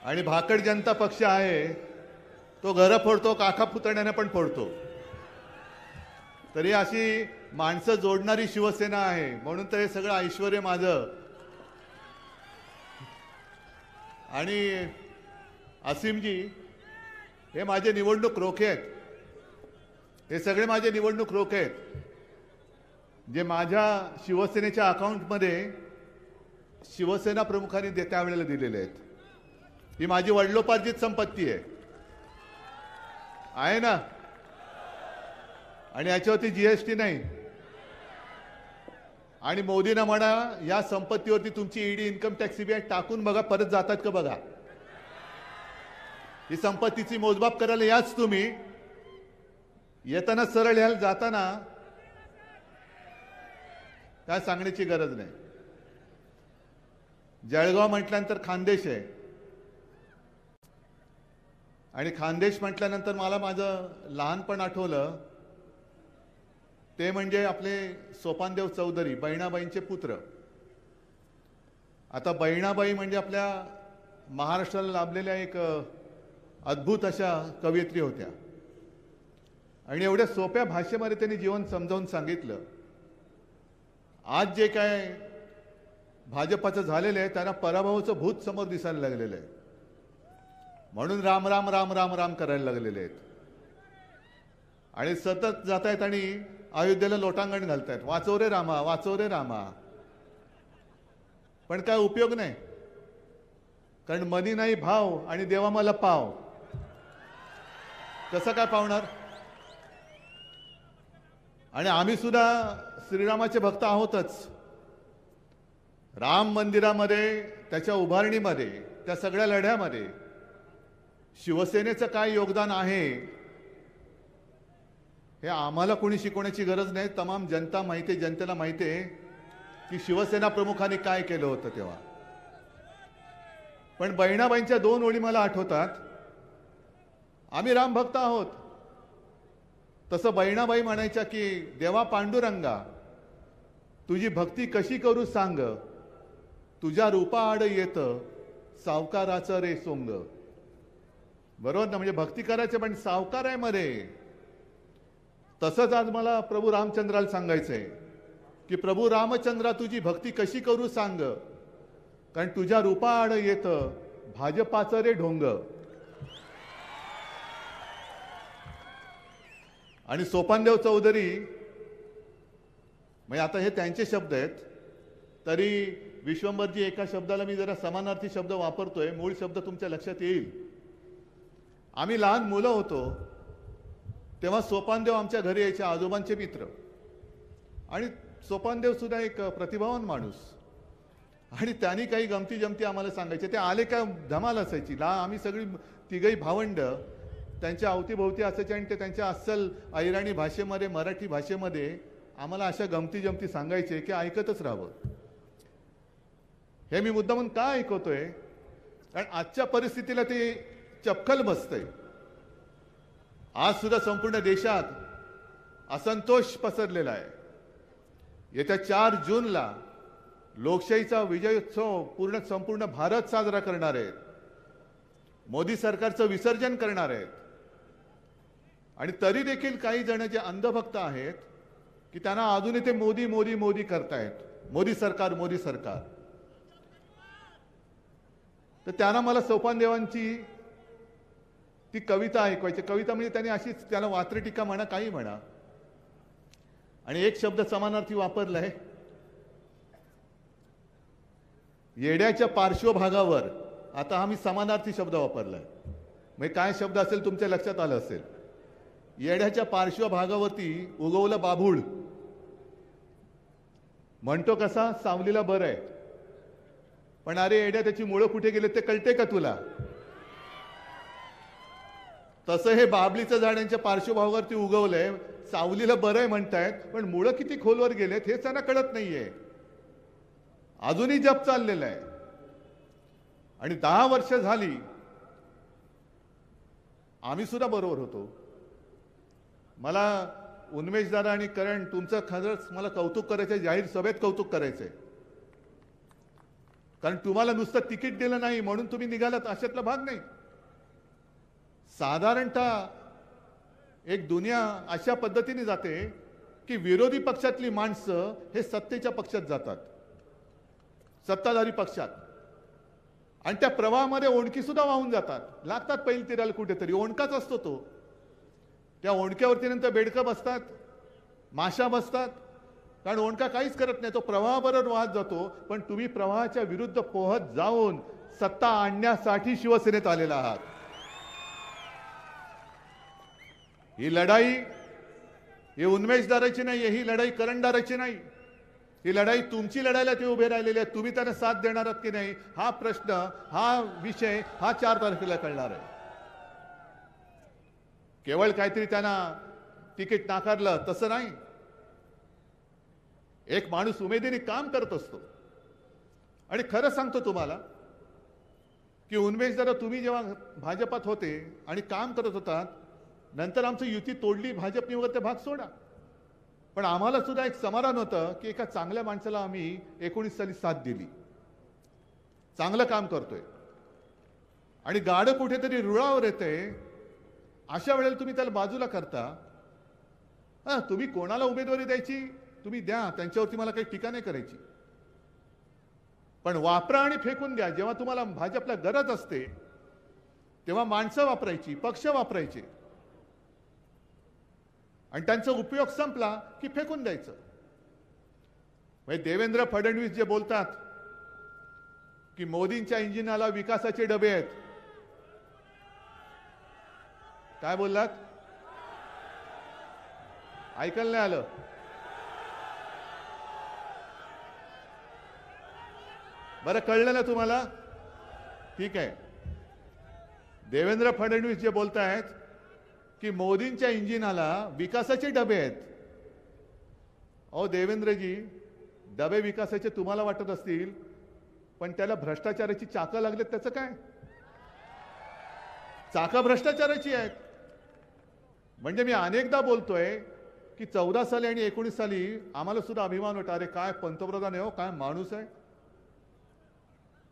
आणि भाकड जनता पक्ष आहे तो घर फोडतो, काका पुतण्याने पण फोडतो. तरी अशी माणसं जोडणारी शिवसेना आहे. म्हणून तर हे सगळं ऐश्वर्य माझं. आणि असीमजी हे माझे निवडणूक रोखे आहेत. हे सगळे माझे निवडणूक रोखे आहेत जे माझ्या शिवसेनेच्या अकाउंटमध्ये शिवसेना प्रमुखांनी त्यावेळेला दिलेले आहेत. ही माझी वडिलोपार्जित संपत्ती आहे ना. आणि याच्यावरती जीएसटी नाही. आणि मोदींना म्हणा या संपत्तीवरती तुमची ईडी, इन्कम टॅक्स, सीबीआय टाकून बघा, परत जातात का बघा. ही संपत्तीची मोजमाप करायला याच तुम्ही. येताना सरळ याल, जाताना काय सांगण्याची गरज नाही. जळगाव म्हटल्यानंतर खानदेश आहे. आणि खानदेश म्हटल्यानंतर मला माझं लहानपण आठवलं. ते म्हणजे आपले सोपानदेव चौधरी, बहिणाबाईंचे पुत्र. आता बहिणाबाई म्हणजे आपल्या महाराष्ट्राला लाभलेल्या एक अद्भुत अशा कवयित्री होत्या. आणि एवढ्या सोप्या भाषेमध्ये त्यांनी जीवन समजावून सांगितलं. आज जे काय भाजपाचं झालेलं आहे त्यांना पराभवाचं भूत समोर दिसायला लागलेलं आहे. म्हणून राम राम राम राम राम करायला लागलेले आहेत. आणि सतत जात आहेत आणि अयोध्येला लोटांगण घालतायत, वाचव रे रामा, वाचव रे रामा. पण काय उपयोग नाही, कारण मनी नाही भाव आणि देवा मला पाव. कसं काय पावणार? आणि आम्ही सुद्धा श्रीरामाचे भक्त आहोतच. राम मंदिरामध्ये, त्याच्या उभारणीमध्ये, त्या सगळ्या लढ्यामध्ये शिवसेनेचं काय योगदान आहे हे आम्हाला कोणी शिकवण्याची गरज नाही. तमाम जनता माहिती आहे, जनतेला माहिती आहे की शिवसेना प्रमुखांनी काय केलं होतं तेव्हा. पण बहिणाबाईंच्या 2 ओळी मला आठवतात. आम्ही राम भक्त आहोत. तसं बहिणाबाई म्हणायच्या की देवा पांडुरंगा तुझी भक्ती कशी करू सांग, तुझ्या रूपाआड येतं सावकाराचं रे सोंग. बरोबर ना? म्हणजे भक्ती करायचं पण सावकार आहे मध्ये. तसंच आज मला प्रभू रामचंद्राला सांगायचंय की प्रभू रामचंद्रा तुझी भक्ती कशी करू सांग, कारण तुझ्या रूपाआड येतं भाजपाचं रे ढोंग. आणि सोपानदेव चौधरी म्हणजे आता हे त्यांचे शब्द आहेत, तरी विश्वंभरजी एका शब्दाला मी जरा समानार्थी शब्द वापरतोय, मूळ शब्द तुमच्या लक्षात येईल. आम्ही लहान मुलं होतो तेव्हा सोपानदेव आमच्या घरी यायचे, आजोबांचे मित्र. आणि सोपानदेव सुद्धा एक प्रतिभावान माणूस. आणि त्यांनी काही गमती जमती आम्हाला सांगायचे. ते आले का धमाल असायची. आम्ही सगळी तिघही भावंड त्यांच्या अवतीभोवती असायचे आणि ते त्यांच्या अस्सल अहिराणी भाषेमध्ये, मराठी भाषेमध्ये आम्हाला अशा गमती जमती सांगायचे की ऐकतच राहावं. हे मी मुद्दामून का ऐकवतोय? कारण आजच्या परिस्थितीला ते चपखल बसतंय. आज सुद्धा संपूर्ण देशात असंतोष पसरलेला आहे. येत्या 4 जूनला लोकशाहीचा विजयोत्सव संपूर्ण भारत साजरा करणार आहेत. मोदी सरकारचं विसर्जन करणार आहेत. आणि तरी देखील काही जण जे अंधभक्त आहेत की त्यांना अजूनही ते मोदी मोदी मोदी करतायत, मोदी सरकार मोदी सरकार. तर त्यांना मला सोपानदेवांची ती कविता ऐकवायची. कविता म्हणजे त्यांनी अशीच, त्याला वात्रटिका म्हणा काही म्हणा. आणि एक शब्द समानार्थी वापरलाय येड्याच्या पार्श्वभागावर, आता आम्ही समानार्थी शब्द वापरलाय, म्हणजे काय शब्द असेल तुमच्या लक्षात आलं असेल. येड्याच्या पार्श्वभागावरती उगवलं बाभूळ. म्हणतो कसा, सावलीला बरं आहे, पण अरे येड्या त्याची मुळं कुठे गेले ते कळते का तुला? तसं हे बाबलीचं झाड यांच्या पार्श्वभागावरती उगवलंय, सावलीला बरं आहे म्हणतायत, पण मुळं किती खोलवर गेलेत हेच त्यांना कळत नाहीये. अजूनही जप चाललेला आहे. आणि 10 वर्ष झाली आम्ही सुद्धा बरोबर होतो. मला उन्मेष दादा आणि करण तुमचं खरंच मला कौतुक करायचंय, जाहीर सभेत कौतुक करायचंय, कारण तुम्हाला नुसतं तिकीट दिलं नाही म्हणून तुम्ही निघालात अशातला भाग नाही. साधारणतः एक दुनिया अशा पद्धतीने जाते की विरोधी पक्षातली माणसं हे सत्तेच्या पक्षात जातात, सत्ताधारी पक्षात, आणि त्या प्रवाहामध्ये ओणकी सुद्धा वाहून जातात, लागतात पहिली तिराला कुठेतरी. ओणकाच असतो तो. त्या ओणक्यावरती नंतर बेडकं बसतात, माशा बसतात, कारण ओणका काहीच करत नाही, तो प्रवाहाबरोबर वाहत जातो. पण तुम्ही प्रवाहाच्या विरुद्ध पोहत जाऊन सत्ता आणण्यासाठी शिवसेनेत आलेला आहात. ही लढाई ही उन्मेषदाराची नाही, ही लढाई करंडाराची नाही, ही लढाई तुमची लढायला ते उभे राहिलेले आहेत. तुम्ही त्यांना साथ देणार आहात की नाही हा प्रश्न, हा विषय हा 4 तारखेला कळणार आहे. केवळ काहीतरी त्यांना तिकीट नाकारलं तसं नाही. एक माणूस उमेदीने काम करत असतो. आणि खरं सांगतो तुम्हाला की उन्मेष दादा, तुम्ही जेव्हा भाजपात होते आणि काम करत होतात, नंतर आमची युती तोडली, भाजपने वगैरे ते भाग सोडा, पण आम्हाला सुद्धा एक समाधान होतं की एका चांगल्या माणसाला आम्ही 19 साली साथ दिली, चांगलं काम करतोय. आणि गाडं कुठेतरी रुळावर येते, अशा वेळेला तुम्ही त्याला बाजूला करता. तुम्ही कोणाला उमेदवारी द्यायची तुम्ही द्या, त्यांच्यावरती मला काही टीका नाही करायची, पण वापरा आणि फेकून द्या. जेव्हा तुम्हाला भाजपला गरज असते तेव्हा माणसं वापरायची, पक्ष वापरायचे, आणि त्यांचा उपयोग संपला की फेकून द्यायचं. म्हणजे देवेंद्र फडणवीस जे बोलतात की मोदींच्या इंजिनाला विकासाचे डबे आहेत, काय बोललात? ऐकायला नाही आलं? बरं, कळलं ना तुम्हाला? ठीक आहे. देवेंद्र फडणवीस जे बोलतायत की मोदींच्या इंजिनाला विकासाचे डबे आहेत. अहो देवेंद्रजी, डबे विकासाचे तुम्हाला वाटत असतील, पण त्याला भ्रष्टाचाराची चाकं लागलेत, त्याचं काय? चाकं भ्रष्टाचाराची आहेत. म्हणजे मी अनेकदा बोलतोय की 14 साली आणि 19 साली आम्हाला सुद्धा अभिमान होता, अरे काय पंतप्रधान आहे हो, काय माणूस आहे,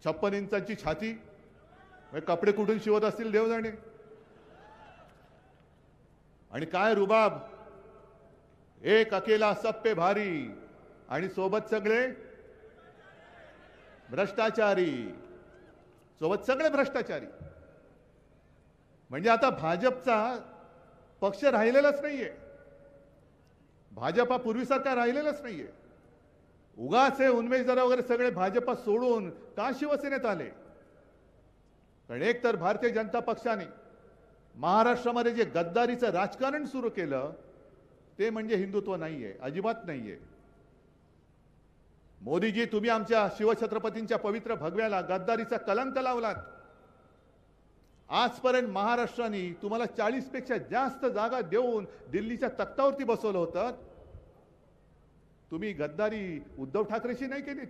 56 इंचाची छाती, कपडे कुठून शिवत असतील देव जाणे, आणि काय रुबाब, एक अकेला सब पे भारी, आणि सोबत सगळे भ्रष्टाचारी, सोबत सगळे भ्रष्टाचारी. म्हणजे आता भाजपचा पक्ष राहिलेलाच नाहीये, भाजपा पूर्वीसारखा राहिलेलाच नाहीये. उगाच हे उन्मेष दादा वगैरे सगळे भाजपा सोडून का शिवसेनेत आले? कारण एक तर भारतीय जनता पक्षाने महाराष्ट्रामध्ये जे गद्दारीचं राजकारण सुरू केलं ते म्हणजे हिंदुत्व नाहीये, अजिबात नाहीये. मोदीजी, तुम्ही आमच्या शिवछत्रपतींच्या पवित्र भगव्याला गद्दारीचा कलंक लावलात. आजपर्यंत महाराष्ट्राने तुम्हाला 40 पेक्षा जास्त जागा देऊन दिल्लीच्या तख्तावरती बसवलं होतं. तुम्ही गद्दारी उद्धव ठाकरेशी नाही केलीत,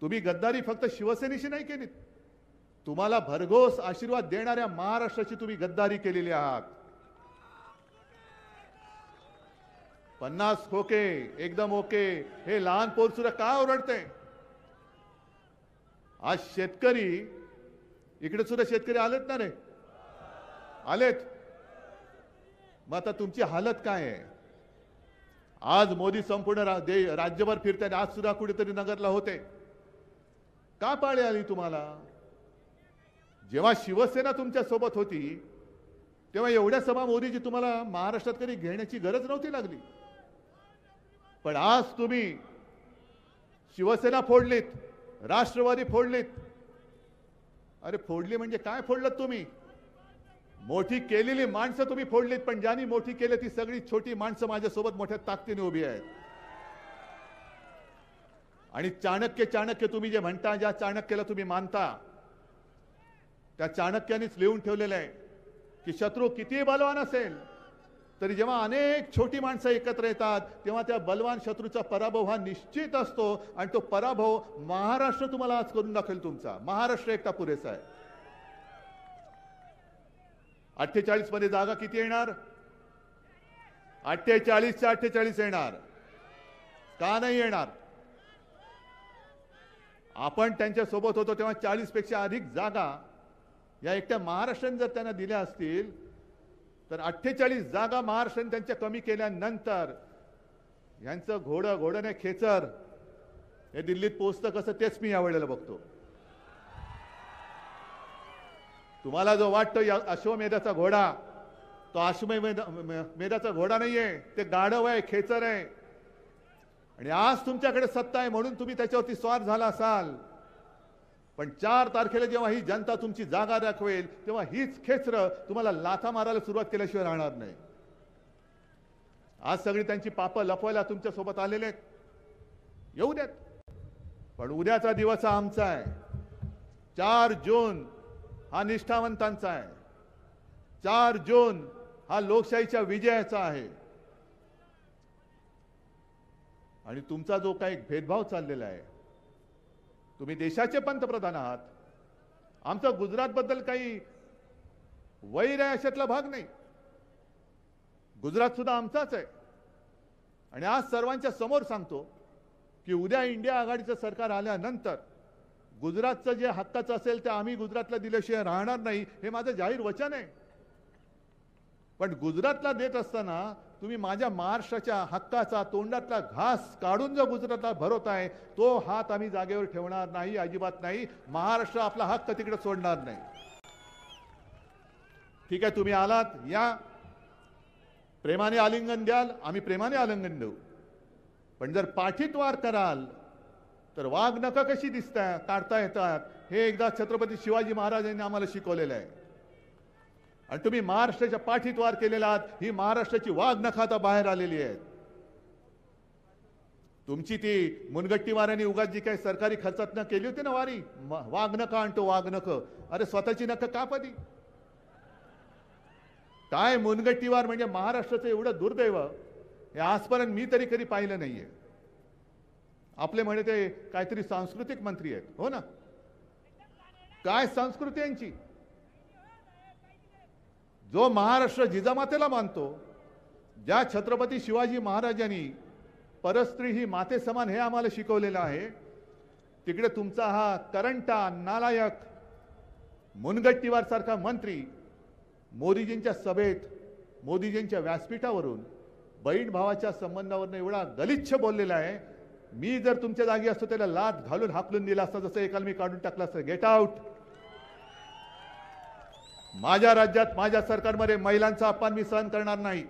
तुम्ही गद्दारी फक्त शिवसेनेशी नाही केलीत, तुम्हाला भरघोस आशीर्वाद देणाऱ्या महाराष्ट्राची तुम्ही गद्दारी केलेली आहात. 50 खोके एकदम ओके, हे लहान पोर सुद्धा का ओरडते? आज शेतकरी, इकडे सुद्धा शेतकरी आलेत ना रे, आलेत. मग आता तुमची हालत काय आहे? आज मोदी संपूर्ण राज्यभर फिरताना, आज सुद्धा कुठेतरी नगरला होते. का पाळी आली तुम्हाला? जेव्हा शिवसेना तुमच्या सोबत होती तेव्हा एवढ्या सभा मोदीजी तुम्हाला महाराष्ट्रात कधी घेण्याची गरज नव्हती लागली. पण आज तुम्ही शिवसेना फोडलीत, राष्ट्रवादी फोडलीत. अरे फोडली म्हणजे काय फोडलं तुम्ही? मोठी केलेली माणसं तुम्ही फोडलीत, पण ज्यांनी मोठी केली ती सगळी छोटी माणसं माझ्यासोबत मोठ्या ताकदीने उभी आहेत. आणि चाणक्य तुम्ही जे म्हणता, ज्या चाणक्याला तुम्ही मानता, त्या चाणक्यानेच लिहून ठेवलेलं आहे की शत्रू कितीही बलवान असेल तरी जेव्हा अनेक छोटी माणसं एकत्र येतात तेव्हा त्या बलवान शत्रूचा पराभव हा निश्चित असतो. आणि तो पराभव महाराष्ट्र तुम्हाला आज करून दाखवेल. तुमचा महाराष्ट्र एकटा पुरेसा आहे. 48 मध्ये जागा किती येणार? 48च्या 48 येणार. का नाही येणार? आपण त्यांच्या सोबत होतो तेव्हा 40 पेक्षा अधिक जागा या एकट्या महाराष्ट्राने जर त्यांना दिल्या असतील तर 48 जागा महाराष्ट्राने त्यांच्या कमी केल्यानंतर यांचं घोडं नाही खेचर हे दिल्लीत पोहोचतं कसं तेच मी यावेळेला बघतो. तुम्हाला जो वाटतो या अश्वमेधाचा घोडा, तो अश्वमेधाचा घोडा नाहीये, ते गाढव आहे, खेचर आहे. आणि आज तुमच्याकडे सत्ता आहे म्हणून तुम्ही त्याच्यावरती स्वार झाला असाल, पण 4 तारखेला जेव्हा ही जनता तुमची जागा दाखवेल तेव्हा हीच खेचरं तुम्हाला लाथा मारायला सुरुवात केल्याशिवाय राहणार नाही. आज सगळी त्यांची पापं लपवायला तुमच्या सोबत आलेले आहेत. येऊ द्यात, पण उद्याचा दिवस हा आमचा आहे. 4 जून हा निष्ठावंतांचा आहे. 4 जून हा लोकशाहीच्या विजयाचा आहे. आणि तुमचा जो काही भेदभाव चाललेला आहे, तुम्ही देशाचे पंतप्रधान आहात, आमचा गुजरात बद्दल काही वैर आहे अशातला भाग नाही. गुजरात सुद्धा आमचाच आहे. आणि आज सर्वांच्या समोर सांगतो की उद्या इंडिया आघाडीचं सरकार आल्यानंतर गुजरातचं जे हक्काचं असेल ते आम्ही गुजरातला दिल्याशिवाय राहणार नाही, हे माझं जाहीर वचन आहे. पण गुजरातला देत असताना तुम्ही माझ्या महाराष्ट्राच्या हक्काचा तोंडातला घास काढून जो गुजरातला भरवताय तो हात आम्ही जागेवर ठेवणार नाही, अजिबात नाही. महाराष्ट्र आपला हक्क तिकडे सोडणार नाही. ठीक आहे, तुम्ही आलात, या प्रेमाने आलिंगन द्याल, आम्ही प्रेमाने आलिंगन देऊ. पण जर पाठीत वार कराल तर वाघ नखं कशी दिसतात, काढता येतात, हे एकदा छत्रपती शिवाजी महाराजांनी आम्हाला शिकवलेलं आहे. आणि तुम्ही महाराष्ट्राच्या पाठीत वार केलेला आहात. ही महाराष्ट्राची वाघ नखं आता बाहेर आलेली आहेत. तुमची ती मुनगट्टी वाऱ्याने उगाच जी काही सरकारी खर्चात न केली होती ना वारी, वाघ नखं आणतो वाघ नखं. अरे स्वतःची नखं कापदी काय? मुनगट्टी वार म्हणजे महाराष्ट्राचं एवढं दुर्दैव हे आजपर्यंत मी तरी कधी पाहिलं नाहीये. आपले म्हणे ते काहीतरी सांस्कृतिक मंत्री आहेत, हो ना? काय संस्कृती यांची? जो महाराष्ट्र जिजामातेला मानतो, ज्या छत्रपती शिवाजी महाराजांनी परस्त्री ही माते समान हे आम्हाला शिकवलेलं आहे, तिकडे तुमचा हा करंटा नालायक मुनगट्टीवार सारखा मंत्री मोदीजींच्या सभेत, मोदीजींच्या व्यासपीठावरून बहीण भावाच्या संबंधावरून एवढा गलिच्छ बोललेला आहे. मी जर तुमच्या जागी असतो त्याला लाथ घालून हाकलून दिला असता, जसं एकाला मी काढून टाकला असतं. Get out. माझ्या राज्यात, माझ्या सरकारमध्ये महिलांचा अपमान मी सहन करणार नाही.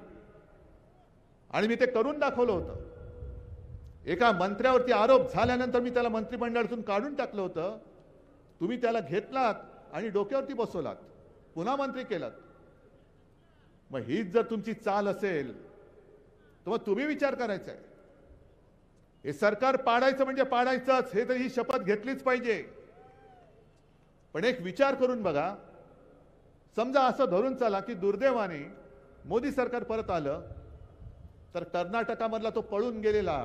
आणि मी ते करून दाखवलं होतं. एका मंत्र्यावरती आरोप झाल्यानंतर मी त्याला मंत्रिमंडळातून काढून टाकलं होतं. तुम्ही त्याला घेतलात आणि डोक्यावरती बसवलात, पुन्हा मंत्री केलात. मग हीच जर तुमची चाल असेल तर मग तुम्ही विचार करायचा आहे. हे सरकार पाडायचं म्हणजे पाडायचंच, हे तर ही शपथ घेतलीच पाहिजे. पण एक विचार करून बघा, समजा असं धरून चला की दुर्दैवाने मोदी सरकार परत आलं तर कर्नाटकामधला तो पळून गेलेला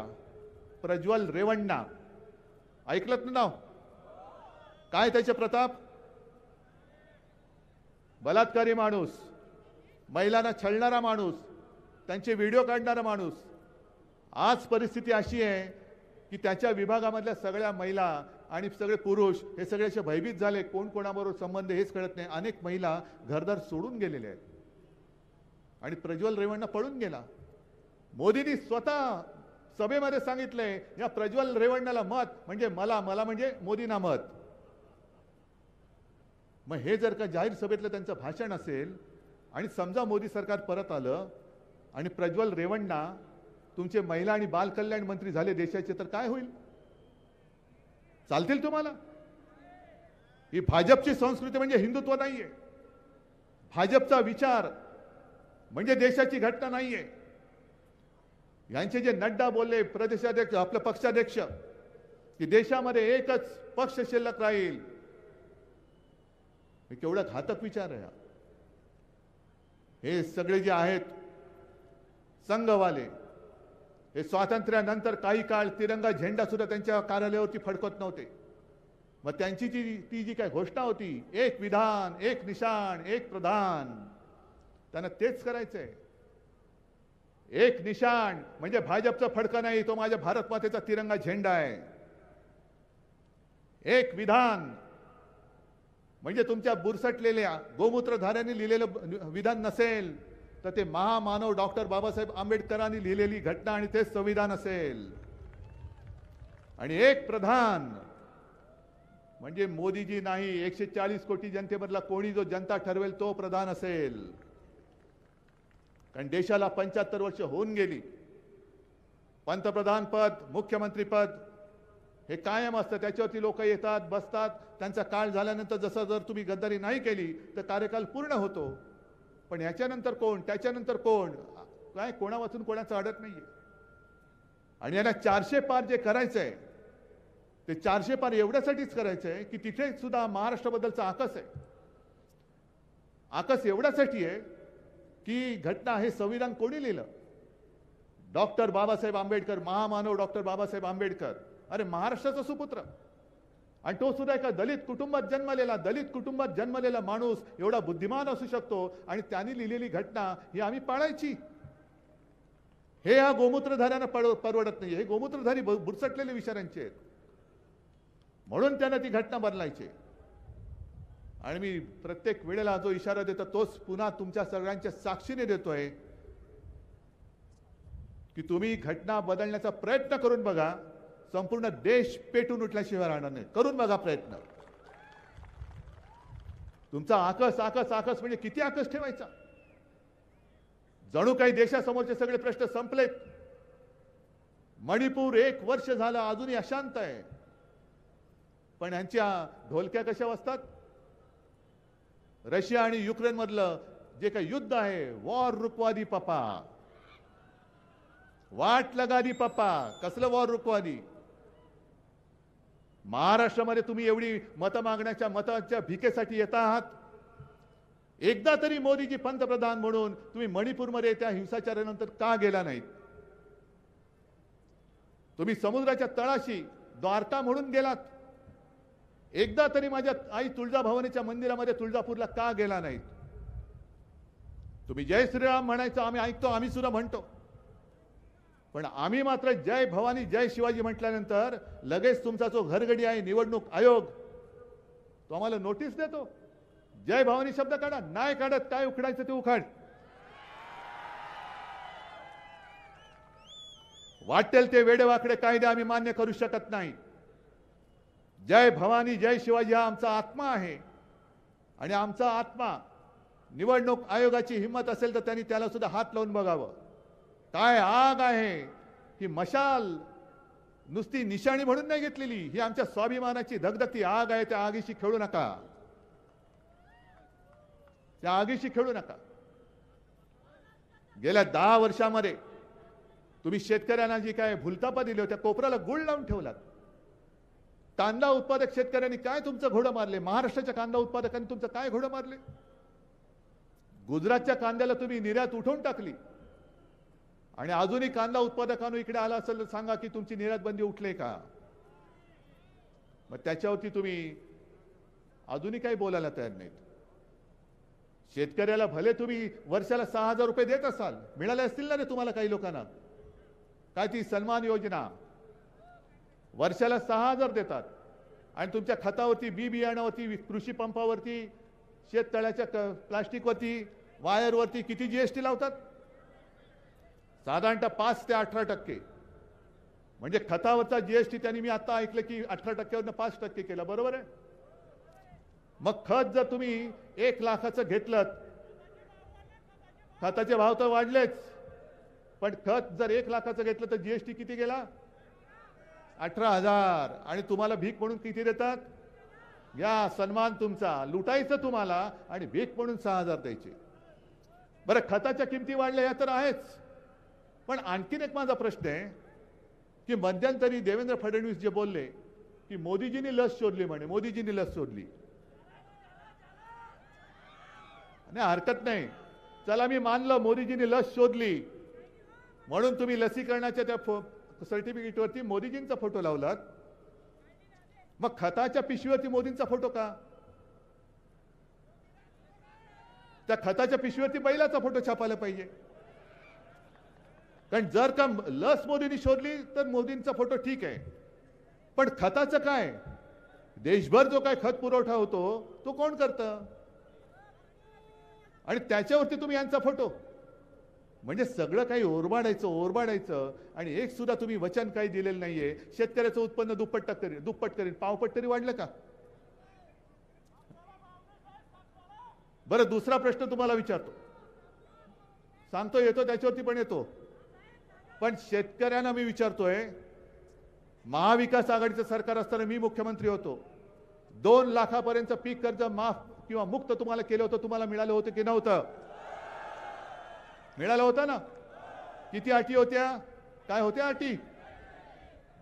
प्रज्वल रेवण्णा, ऐकलत ना नाव? काय त्याचे प्रताप? बलात्कारी माणूस, महिलांना छळणारा माणूस, त्यांचे व्हिडिओ काढणारा माणूस. आज परिस्थिती अशी आहे की त्याच्या विभागामधल्या सगळ्या महिला आणि सगळे पुरुष हे सगळे असे भयभीत झाले. कोण कोणाबरोबर संबंध हेच कळत नाही. अनेक महिला घरदार सोडून गेलेल्या आहेत. आणि प्रज्वल रेवण्णा पळून गेला. मोदींनी स्वतः सभेमध्ये सांगितलंय, या प्रज्वल रेवण्णाला मत म्हणजे मला म्हणजे मोदींना मत. मग हे जर का जाहीर सभेतलं त्यांचं भाषण असेल आणि समजा मोदी सरकार परत आलं आणि प्रज्वल रेवण्णा तुमचे महिला आणि बाल कल्याण मंत्री झाले देशाचे, तर काय होईल? चालतील तुम्हाला? ही भाजपची संस्कृती म्हणजे हिंदुत्व नाहीये. भाजपचा विचार म्हणजे देशाची घटना नाहीये. यांचे जे नड्डा बोलले, प्रदेशाध्यक्ष, आपलं पक्षाध्यक्ष, की देशामध्ये एकच पक्ष शिल्लक राहील, हे केवढा घातक विचार आहे. हे सगळे जे आहेत संघवाले, हे स्वातंत्र्यानंतर काही काळ तिरंगा झेंडा सुद्धा त्यांच्या कार्यालयावरती फडकत नव्हते. मग त्यांची ती जी काय घोषणा होती, एक विधान, एक निशाण, एक प्रधान, त्यांना तेच करायचंय. एक निशाण म्हणजे भाजपचा फडका नाही, तो माझ्या भारत मातेचा तिरंगा झेंडा आहे. एक विधान म्हणजे तुमच्या बुरसटलेल्या गोमूत्रधाऱ्यांनी लिहिलेलं विधान नसेल, तर ते महामानव डॉक्टर बाबासाहेब आंबेडकरांनी लिहिलेली घटना आणि ते संविधान असेल. आणि एक प्रधान म्हणजे मोदीजी नाही, 140 कोटी जनतेमधला कोणी जो जनता ठरवेल तो प्रधान असेल. कारण देशाला 75 वर्ष होऊन गेली. पंतप्रधान पद, मुख्यमंत्री पद हे कायम असतं, त्याच्यावरती लोक येतात बसतात. त्यांचा काळ झाल्यानंतर जसं जर तुम्ही गद्दारी नाही केली तर कार्यकाल पूर्ण होतो. पण याच्यानंतर कोण, त्याच्यानंतर कोण, काय कोणा वाचून कोणाचं अडत नाहीये. आणि यांना 400 पार जे करायचंय ते 400 पार एवढ्यासाठीच करायचंय की तिथे सुद्धा महाराष्ट्राबद्दलचा आकस आहे. आकस एवढ्यासाठी आहे की घटना हे संविधान कोणी लिहिलं? डॉक्टर बाबासाहेब आंबेडकर, महामानव डॉक्टर बाबासाहेब आंबेडकर. अरे महाराष्ट्राचा सुपुत्र, आणि तो सुद्धा एका दलित कुटुंबात जन्मलेला माणूस एवढा बुद्धिमान असू शकतो आणि त्यांनी लिहिलेली घटना ही आम्ही पाळायची? हे या गोमूत्रधाऱ्यांना परवडत नाही. हे गोमूत्रधारी बुरसटलेले विचारांचे आहेत, म्हणून त्यांना ती घटना बदलायची. आणि मी प्रत्येक वेळेला जो इशारा देतो तोच पुन्हा तुमच्या सगळ्यांच्या साक्षीने देतोय की तुम्ही घटना बदलण्याचा प्रयत्न करून बघा. संपूर्ण देश पेटून उठल्याशिवाय राहणार नाही. करून बघा प्रयत्न. तुमचा आकस आकस आकस म्हणजे किती आकस ठेवायचा? जणू काही देशासमोरचे सगळे प्रश्न संपलेत. मणिपूर 1 वर्ष झालं अजूनही अशांत आहे, पण यांच्या ढोलक्या कशा वाजतात? रशिया आणि युक्रेन मधलं जे काही युद्ध आहे, वॉर रुकवा दी पप्पा, वाट लगा दी पप्पा. कसलं वॉर रुकवा दी? महाराष्ट्रामध्ये तुम्ही एवढी मतं मागण्याच्या मताच्या भिकेसाठी येत आहात. एकदा तरी मोदीजी पंतप्रधान म्हणून तुम्ही मणिपूरमध्ये त्या हिंसाचारानंतर का गेला नाहीत? तुम्ही समुद्राच्या तळाशी द्वारका म्हणून गेलात. एकदा तरी माझ्या आई तुळजाभवानीच्या मंदिरामध्ये तुळजापूरला का गेला नाहीत? तुम्ही जय श्रीराम म्हणायचं आम्ही ऐकतो, आम्ही सुद्धा म्हणतो, पण आम्ही मात्र जय भवानी जय शिवाजी म्हटल्यानंतर लगेच तुमचा जो घरगडी आहे निवडणूक आयोग तो आम्हाला नोटीस देतो. जय भवानी शब्द काढा. नाही काढत, काय उखडायचं ते उखाड. वाटेल ते वेडेवाकडे कायदे आम्ही मान्य करू शकत नाही. जय भवानी जय शिवाजी हा आमचा आत्मा आहे, आणि आमचा आत्मा निवडणूक आयोगाची हिंमत असेल तर त्यांनी त्याला सुद्धा हात लावून बघावं. काय आग आहे ही! मशाल नुसती निशाणी म्हणून नाही घेतलेली, ही आमच्या स्वाभिमानाची धगधगती आग आहे. त्या आगीशी खेळू नका, त्या आगीशी खेळू नका. गेल्या 10 वर्षामध्ये तुम्ही शेतकऱ्यांना जी काय भुलतापा दिली होत्या, कोपराला गुळ लावून ठेवलात. कांदा उत्पादक शेतकऱ्यांनी काय तुमचं घोडं मारले? महाराष्ट्राच्या कांदा उत्पादकांनी तुमचं काय घोडं मारले? गुजरातच्या कांद्याला तुम्ही निर्यात उठवून टाकली, आणि अजूनही कांदा उत्पादकांना इकडे आला असेल तर सांगा की तुमची निर्यात बंदी उठले का? मग त्याच्यावरती तुम्ही अजूनही काही बोलायला तयार नाहीत. शेतकऱ्याला भले तुम्ही वर्षाला 6,000 रुपये देत असाल, मिळाले असतील ना रे तुम्हाला काही लोकांना? काय ती सन्मान योजना वर्षाला 6,000 देतात, आणि तुमच्या खतावरती, बी बियाणावरती, कृषी पंपावरती, शेततळ्याच्या प्लास्टिकवरती, वायरवरती किती जीएसटी लावतात? साधारणतः 5 ते 18%. म्हणजे खतावरचा जीएसटी त्यांनी, मी आता ऐकलं की 18%वरनं 5% केला. बरोबर आहे? मग खत जर तुम्ही 1 लाखाचं घेतलं, खताचे भाव तर वाढलेच, पण खत जर 1 लाखाचं घेतलं तर जीएसटी किती गेला? 18,000 आणि तुम्हाला भीक म्हणून किती देतात? या सन्मान तुमचा, लुटायचं तुम्हाला आणि भीक म्हणून 6,000 द्यायचे. बरं, खताच्या किमती वाढल्या या तर आहेच, पण आणखीन एक माझा प्रश्न आहे की मध्यंतरी देवेंद्र फडणवीस जे बोलले की मोदीजींनी लस शोधली, म्हणे मोदीजींनी लस शोधली. नाही, हरकत नाही, चला मी मानलं मोदीजींनी लस शोधली म्हणून तुम्ही लसीकरणाच्या त्या सर्टिफिकेटवरती मोदीजींचा फोटो लावलात. मग खताच्या पिशवीवरती मोदींचा फोटो का? त्या खताच्या पिशवीवरती बैलाचा फोटो छापायला पाहिजे. कारण जर का लस मोदींनी शोधली तर मोदींचा फोटो ठीक आहे, पण खताचं काय? देशभर जो काय खत पुरवठा होतो तो कोण करतं? आणि त्याच्यावरती तुम्ही यांचा फोटो, म्हणजे सगळं काही ओरबाडायचं आणि एक सुद्धा तुम्ही वचन काही दिलेलं नाहीये. शेतकऱ्याचं उत्पन्न दुप्पट करीन, पावपट तरी वाढलं का? बरं, दुसरा प्रश्न तुम्हाला विचारतो, सांगतो येतो त्याच्यावरती पण येतो, पण शेतकऱ्यांना मी विचारतोय, महाविकास आघाडीचं सरकार असताना मी मुख्यमंत्री होतो, 2 लाखापर्यंत पीक कर्ज माफ किंवा मुक्त तुम्हाला केलं होतं, तुम्हाला मिळालं होतं की नव्हतं? मिळालं होतं ना? किती अटी होत्या? काय होत्या अटी?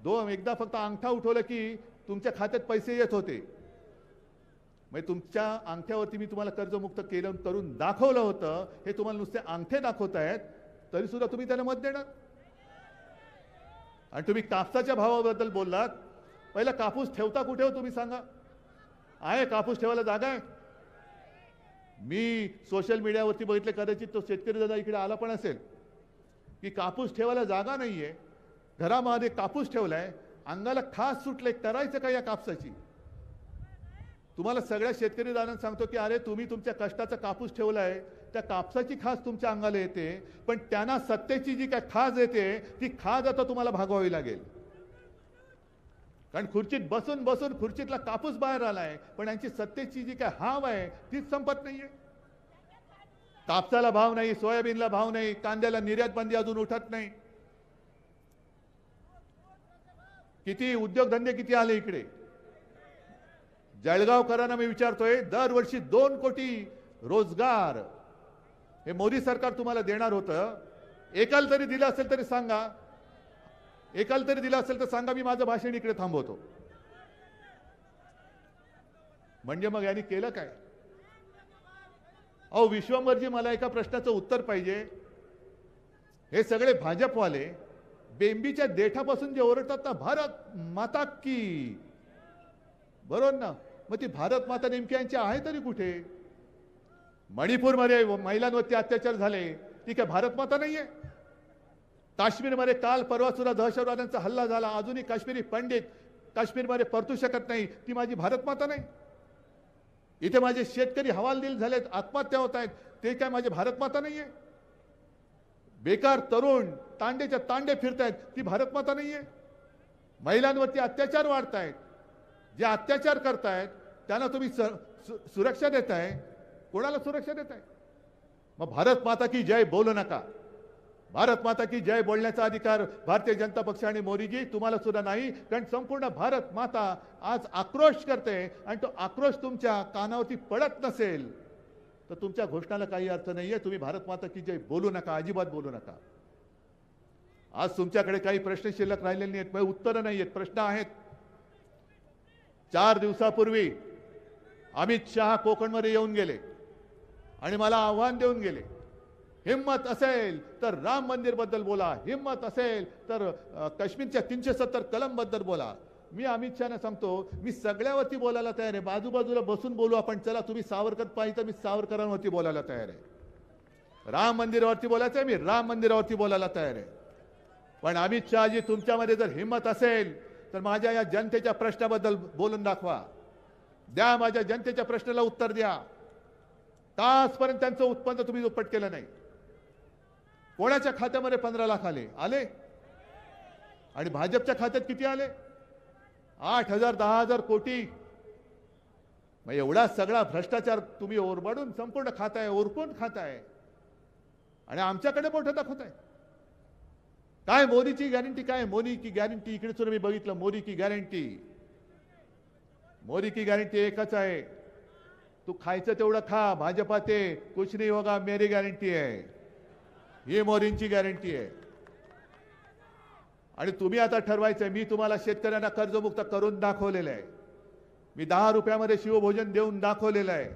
2. एकदा फक्त अंगठा उठवलं की तुमच्या खात्यात पैसे येत होते. म्हणजे तुमच्या अंगठ्यावरती मी तुम्हाला कर्जमुक्त केलं करून दाखवलं होतं. हे तुम्हाला नुसते अंगठे दाखवतायत तरी सुद्धा तुम्ही त्याला मत देणार? आणि तुम्ही कापसाच्या भावाबद्दल बोललात. पहिला कापूस ठेवता कुठे हो तुम्ही सांगा? आहे कापूस ठेवायला जागा आहे? मी सोशल मीडियावरती बघितले, कदाचित तो शेतकरी दादा इकडे आला पण असेल, की कापूस ठेवायला जागा नाहीये, घरामध्ये कापूस ठेवलाय, अंगाला खास सुटले, करायचं का या कापसाची? तुम्हाला सगळ्या शेतकरी दादांना सांगतो की अरे तुम्ही तुमच्या कष्टाचा कापूस ठेवलाय, त्या कापसाची खास तुमच्या अंगाला येते, पण त्यांना सत्तेची जी काय खाज येते ती खाज आता तुम्हाला भागवावी लागेल. कारण खुर्चीत बसून बसून खुर्चीतला कापूस बाहेर आलाय, पण यांची सत्तेची जी काय हाव आहे तीच संपत नाहीये. कापसाला भाव नाही, सोयाबीनला भाव नाही, कांद्याला निर्यात बंदी अजून उठत नाही. किती उद्योगधंदे किती आले इकडे. जळगावकरांना मी विचारतोय, दरवर्षी 2 कोटी रोजगार हे मोदी सरकार तुम्हाला देणार होतं. एकाला तरी दिलं असेल तरी सांगा, एकाला तरी दिलं असेल तर सांगा, मी माझं भाषण इकडे थांबवतो. म्हणजे मग यांनी केलं काय? अहो विश्वंभरजी, मला एका प्रश्नाचं उत्तर पाहिजे. हे सगळे भाजपवाले बेंबीच्या देठापासून जे ओरडतात ना, भारत माता की, बरोबर ना? मग ती भारत माता नेमकी यांची आहे तरी कुठे? मणिपूरमध्ये महिलांवरती अत्याचार झाले, ती काय भारत माता नाहीये? काश्मीरमध्ये काल परवा सुद्धा दहशतवाद्यांचा हल्ला झाला, अजूनही काश्मीरी पंडित काश्मीरमध्ये परतू शकत नाही, ती माझी भारत माता नाही? इथे माझे शेतकरी हवालदिल झालेत, आत्महत्या होत आहेत, ते काय माझे भारत माता नाहीये? बेकार तरुण तांडेच्या तांडे फिरतायत, ती भारत माता नाहीये? महिलांवरती अत्याचार वाढतायत, जे अत्याचार करतायत त्यांना तुम्ही सुरक्षा देताय, कोणाला सुरक्षा देताय? मग भारत माता की जय बोलू नका. भारत माता की जय बोलण्याचा अधिकार भारतीय जनता पक्ष आणि मोदीजी तुम्हाला सुद्धा नाही. कारण संपूर्ण भारत माता आज आक्रोश करते आणि तो आक्रोश तुमच्या कानावरती पडत नसेल तर तुमच्या घोषणाला काही अर्थ नाहीये. तुम्ही भारत माता की जय बोलू नका, अजिबात बोलू नका. आज तुमच्याकडे काही प्रश्न शिल्लक राहिलेले नाहीत, उत्तरं नाहीयेत, प्रश्न आहेत. 4 दिवसापूर्वी अमित शहा कोकणमध्ये येऊन गेले आणि मला आव्हान देऊन गेले, हिम्मत असेल तर राम मंदिर बद्दल बोला, हिम्मत असेल तर काश्मीरच्या 370 कलम बद्दल बोला. मी अमित शहाना सांगतो, मी सगळ्यावरती बोलायला तयार आहे. बाजूबाजूला बसून बोलू आपण, चला तुम्ही सावरकर पाहिजे तर मी सावरकरांवरती बोलायला तयार आहे. राम मंदिरावरती बोलायचं आहे, मी राम मंदिरावरती बोलायला तयार आहे. पण अमित शहाजी, तुमच्यामध्ये जर हिम्मत असेल तर माझ्या या जनतेच्या प्रश्नाबद्दल बोलून दाखवा. द्या, माझ्या जनतेच्या प्रश्नाला उत्तर द्या. तासपर्यंत त्यांचं उत्पन्न तुम्ही दुप्पट केलं नाही. कोणाच्या खात्यामध्ये 15 लाख आले आणि भाजपच्या खात्यात किती आले? 8,000 10,000 कोटी. मग एवढा सगळा भ्रष्टाचार तुम्ही ओरबाडून संपूर्ण खाताय, ओरकून खाताय आणि आमच्याकडे मोठं दाखवताय. काय मोदीची गॅरंटी, काय मोदी की गॅरंटी? इकडे सुद्धा मी बघितलं, मोदी की गॅरंटी. मोदी की गॅरंटी एकच आहे, तू खायचं तेवढं खा, भाजपा ते कुछ नहीं होगा मेरी गॅरंटी आहे. ही मोदींची गॅरंटी आहे. आणि तुम्ही आता ठरवायचंय. मी तुम्हाला शेतकऱ्यांना कर्जमुक्त करून दाखवलेलं आहे. मी 10 रुपयामध्ये शिवभोजन देऊन दाखवलेलं आहे.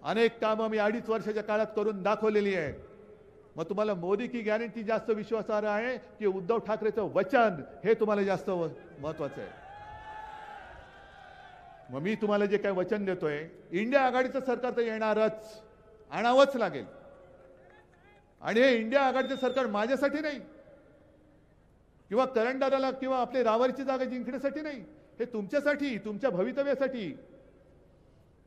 अनेक कामं मी 2.5 वर्षाच्या काळात करून दाखवलेली आहेत. मग तुम्हाला मोदी की गॅरंटी जास्त विश्वासार्ह आहे की उद्धव ठाकरेचं वचन, हे तुम्हाला जास्त महत्वाचं आहे? मग मी तुम्हाला जे काही वचन देतोय, इंडिया आघाडीचं सरकार तर येणारच, आणावंच लागेल. आणि हे इंडिया आघाडीचं सरकार माझ्यासाठी नाही किंवा करंडाराला किंवा आपले रावरीची जागा जिंकण्यासाठी नाही, हे तुमच्यासाठी, तुमच्या भवितव्यासाठी.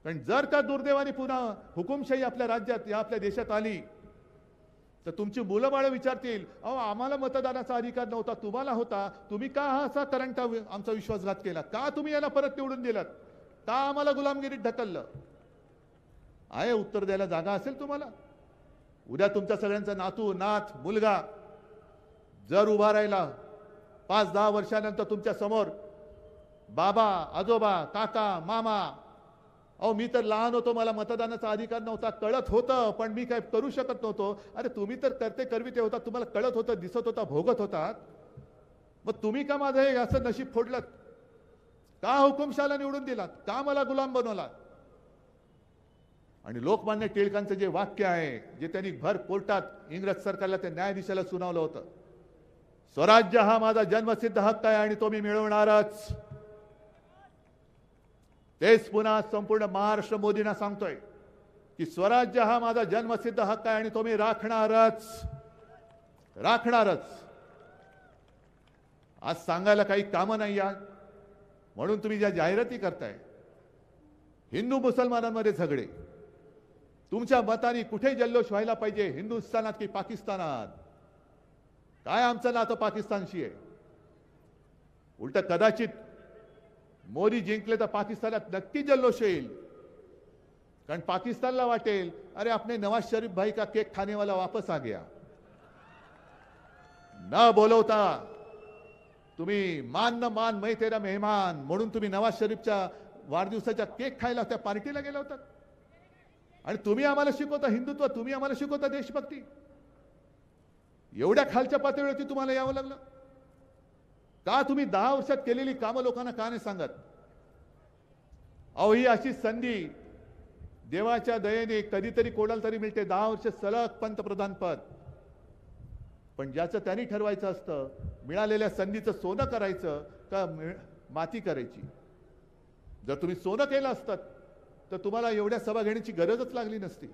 कारण जर का दुर्दैवाने पुन्हा हुकुमशाही आपल्या राज्यात, या आपल्या देशात आली, तर तुमची मुलं बाळं विचारतील, अहो आम्हाला मतदानाचा अधिकार नव्हता, तुम्हाला होता, तुम्ही का हा असा करंट आमचा विश्वासघात केला? का तुम्ही याला परत निवडून दिलात? का आम्हाला गुलामगिरीत ढकललं? आहे उत्तर द्यायला जागा असेल तुम्हाला? उद्या तुमच्या सगळ्यांचा नातू, नात, मुलगा जर उभा राहिला 5-10 वर्षानंतर तुमच्या समोर, बाबा, आजोबा, काका, मामा, अहो मी तर लहान होतो, मला मतदानाचा अधिकार नव्हता, कळत होतं, पण मी काय करू शकत नव्हतो. अरे तुम्ही तर करते करविते होता, तुम्हाला कळत होतं, दिसत होता, भोगत होतात. मग तुम्ही का माझं हे असं नशीब फोडलं? का हुकुमशाला निवडून दिलात? का मला गुलाम बनवलात? आणि लोकमान्य टिळकांचं जे वाक्य आहे, जे त्यांनी भर कोर्टात इंग्रज सरकारला, त्या न्यायाधीशाला सुनावलं होतं, स्वराज्य हा माझा जन्मसिद्ध हक्क आहे आणि तो मी मिळवणारच. तेच पुन्हा संपूर्ण महाराष्ट्र मोदींना सांगतोय की स्वराज्य हा माझा जन्मसिद्ध हक्क आहे आणि तो मी राखणारच, राखणारच. आज सांगायला काही कामं नाही यार, म्हणून तुम्ही ज्या जाहिराती करताय, हिंदू मुसलमानांमध्ये झगडे, तुमच्या मताने कुठे जल्लोष व्हायला पाहिजे, हिंदुस्थानात की पाकिस्तानात? काय आमचं नातं पाकिस्तानशी आहे? उलट कदाचित मोदी जिंकले तर पाकिस्तानात नक्की जल्लोष येईल. कारण पाकिस्तानला वाटेल, अरे आपने नवाज शरीफ भाई का केक खाने वाला वापस आ गया. न बोलवता तुम्ही मान न मान मैं तेरा मेहमान म्हणून तुम्ही नवाज शरीफच्या वाढदिवसाच्या केक खायला त्या पार्टीला गेला होता. आणि तुम्ही आम्हाला शिकवता हिंदुत्व, तुम्ही आम्हाला शिकवता देशभक्ती. एवढ्या खालच्या पातळीवरती तुम्हाला यावं लागलं का? तुम्ही 10 वर्षात केलेली कामं लोकांना का नाही सांगत? अहो ही अशी संधी देवाच्या दयेने कधीतरी कोणाला तरी मिळते, 10 वर्ष सलग पंतप्रधान पद. पण ज्याचं त्यांनी ठरवायचं असतं, मिळालेल्या संधीचं सोनं करायचं का माती करायची. जर तुम्ही सोनं केलं असतं तर तुम्हाला एवढ्या सभा घेण्याची गरजच लागली नसती.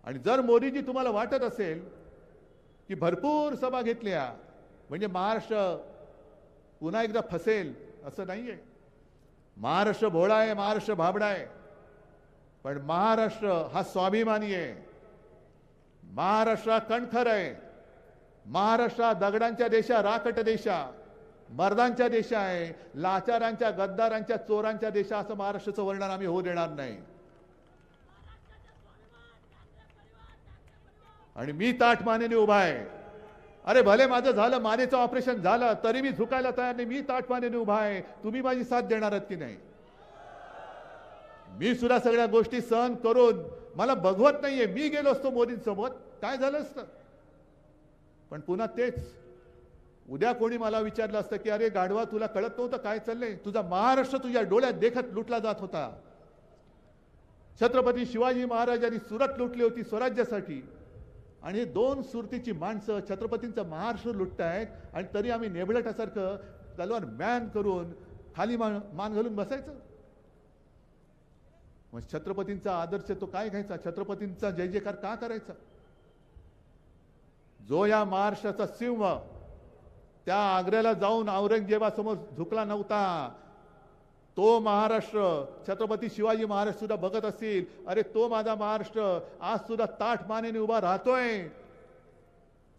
आणि जर मोदीजी तुम्हाला वाटत असेल की भरपूर सभा घेतल्या म्हणजे महाराष्ट्र पुन्हा एकदा फसेल, असं नाहीये. महाराष्ट्र भोळा आहे, महाराष्ट्र भाबडा आहे, पण महाराष्ट्र हा स्वाभिमानी आहे. महाराष्ट्र कणखर आहे. महाराष्ट्र दगडांच्या देशा, राकट देशा, मर्दांच्या देशा आहे. लाचारांच्या, गद्दारांच्या, चोरांच्या देशा असं महाराष्ट्राचं वर्णन आम्ही होऊ देणार नाही. आणि मी ताठ मानेने उभा आहे. अरे भले माझं झालं, मानेचं ऑपरेशन झालं तरी मी झुकायला तयार नाही. मी ताठ मानेने उभा आहे. तुम्ही माझी साथ देणार आहात की नाही? मी सुद्धा सगळ्या गोष्टी सहन करून मला बघवत नाहीये. मी गेलो असतो मोदींसोबत, काय झालं असतं? पण पुन्हा तेच, उद्या कोणी मला विचारलं असतं की अरे गाढवा तुला कळत नव्हतं काय चाललंय? तुझा महाराष्ट्र तुझ्या डोळ्यात देखत लुटला जात होता. छत्रपती शिवाजी महाराजांनी सुरत लुटली होती स्वराज्यासाठी, आणि हे 2 सुरतीची माणसं छत्रपतींचा महाराष्ट्र लुटतायत, आणि तरी आम्ही नेबळटासारखं तलवार मॅन करून खाली मान घालून बसायचं. मग छत्रपतींचा आदर्श तो काय घ्यायचा? छत्रपतींचा जय जयकार का करायचा? जो या महाराष्ट्राचा सिंह त्या आग्र्याला जाऊन औरंगजेबासमोर झुकला नव्हता, तो महाराष्ट्र छत्रपती शिवाजी महाराज सुद्धा बघत असतील, अरे तो माझा महाराष्ट्र आज सुद्धा ताठ मानेने उभा राहतोय.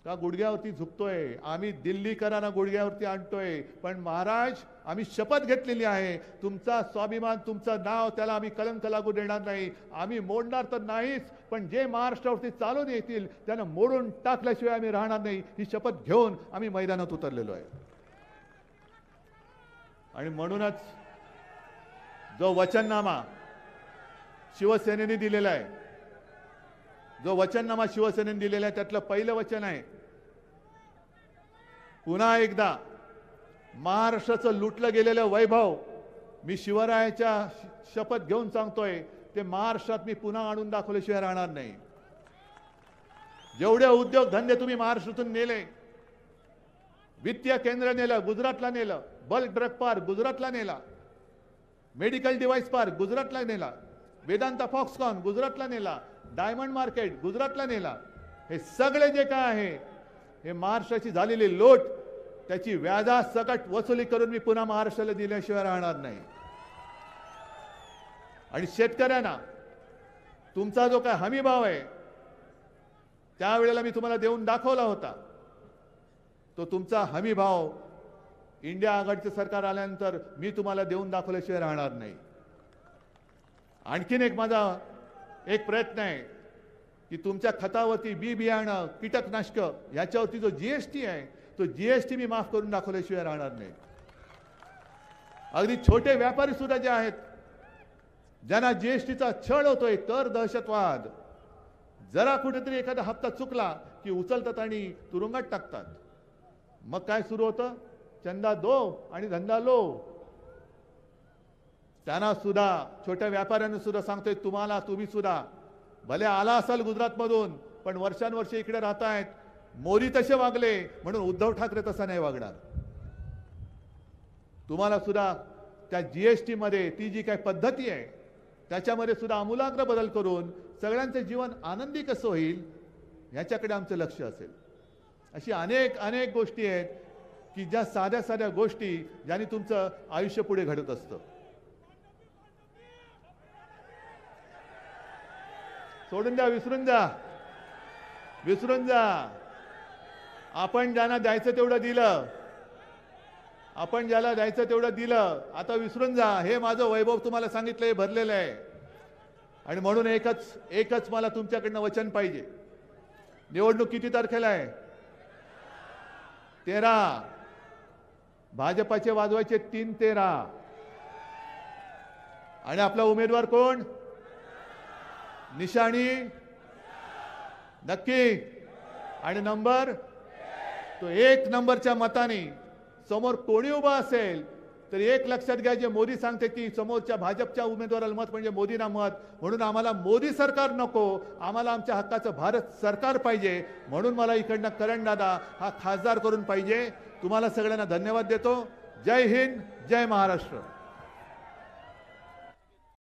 का गुडघ्यावरती झुकतोय, आम्ही दिल्लीकरांना गुडघ्यावरती आणतोय, पण महाराज आम्ही शपथ घेतलेली आहे, तुमचा स्वाभिमान, तुमचं नाव, त्याला आम्ही कलंक लागू देणार नाही. आम्ही मोडणार तर नाहीच, पण जे महाराष्ट्रावरती चालून येतील त्यांना मोडून टाकल्याशिवाय आम्ही राहणार नाही, ही शपथ घेऊन आम्ही मैदानात उतरलेलो आहे. आणि म्हणूनच जो वचननामा शिवसेनेने दिलेला आहे, जो वचननामा शिवसेनेने दिलेला आहे, त्यातलं पहिलं वचन आहे, पुन्हा एकदा महाराष्ट्राचं लुटलं गेलेलं वैभव मी शिवरायाच्या शपथ घेऊन सांगतोय, ते महाराष्ट्रात मी पुन्हा आणून दाखवल्याशिवाय राहणार नाही. जेवढे उद्योग धंदे तुम्ही महाराष्ट्रातून नेले, वित्तीय केंद्र नेलं, गुजरातला नेलं, बल्क ड्रग पार्क गुजरातला नेला, मेडिकल डिव्हाइस पार्क गुजरातला नेला, वेदांता फॉक्सकॉन गुजरातला नेला, डायमंड मार्केट गुजरातला नेला. हे सगळे जे काय आहे हे महाराष्ट्राची झालेली लोट, त्याची व्याजासकट वसुली करून मी पुन्हा महाराष्ट्राला दिल्याशिवाय राहणार नाही. आणि शेतकऱ्यांना तुमचा जो काय हमी भाव आहे त्यावेळेला मी तुम्हाला देऊन दाखवला होता, तो तुमचा हमी भाव इंडिया आघाडीचं सरकार आल्यानंतर मी तुम्हाला देऊन दाखवल्याशिवाय राहणार नाही. आणखीन एक माझा एक प्रयत्न आहे की तुमच्या खतावरती बी बियाणं, कीटकनाशक याच्यावरती जो जीएसटी आहे तो जीएसटी मी माफ करून दाखवल्याशिवाय राहणार नाही. अगदी छोटे व्यापारी सुद्धा जे आहेत ज्यांना जीएसटीचा छळ होतोय, कर दहशतवाद, जरा कुठेतरी एखादा हप्ता चुकला की उचलतात आणि तुरुंगात टाकतात. मग काय सुरू होतं, चंदा दो आणि धंदा लो. त्यांना सुद्धा, छोट्या व्यापाऱ्यांना सुद्धा सांगतोय, तुम्ही सुद्धा भले आला असाल गुजरातमधून, पण वर्षानुवर्षे इकडे राहतायत. मोदी तसे वागले म्हणून उद्धव ठाकरे तसा नाही वागणार. तुम्हाला सुद्धा त्या जीएसटी मध्ये ती जी काही पद्धती आहे त्याच्यामध्ये सुद्धा आमूलाग्र बदल करून सगळ्यांचे जीवन आनंदी कसं होईल याच्याकडे आमचं लक्ष असेल. अशी अनेक अनेक गोष्टी आहेत की ज्या साध्या साध्या गोष्टी ज्यांनी तुमचं आयुष्य पुढे घडत असतं. सोडून द्या, विसरून जा, विसरून जा. आपण ज्यांना द्यायचं तेवढं दिलं, आपण ज्याला द्यायचं तेवढं दिलं, आता विसरून जा. हे माझं वैभव तुम्हाला सांगितलं, हे भरलेलं आहे. आणि म्हणून एकच मला तुमच्याकडनं वचन पाहिजे. निवडणूक किती तारखेला आहे? 13. भाजपाचे वाजवायचे 3-13. आणि आपला उमेदवार कोण? निशाणी नक्की. आणि नंबर तो 1 नंबरच्या मताने समोर कोणी उभा असेल तर एक लक्षात घ्या, जे मोदी सांगते की समोरच्या भाजपच्या उमेदवाराला मत म्हणजे मोदींना मत, म्हणून आम्हाला मोदी सरकार नको, आम्हाला आमच्या हक्काचं भारत सरकार पाहिजे. म्हणून मला इकडनं करण दादा हा खासदार करून पाहिजे. तुम्हाला सगळ्यांना धन्यवाद देतो. जय हिंद, जय महाराष्ट्र.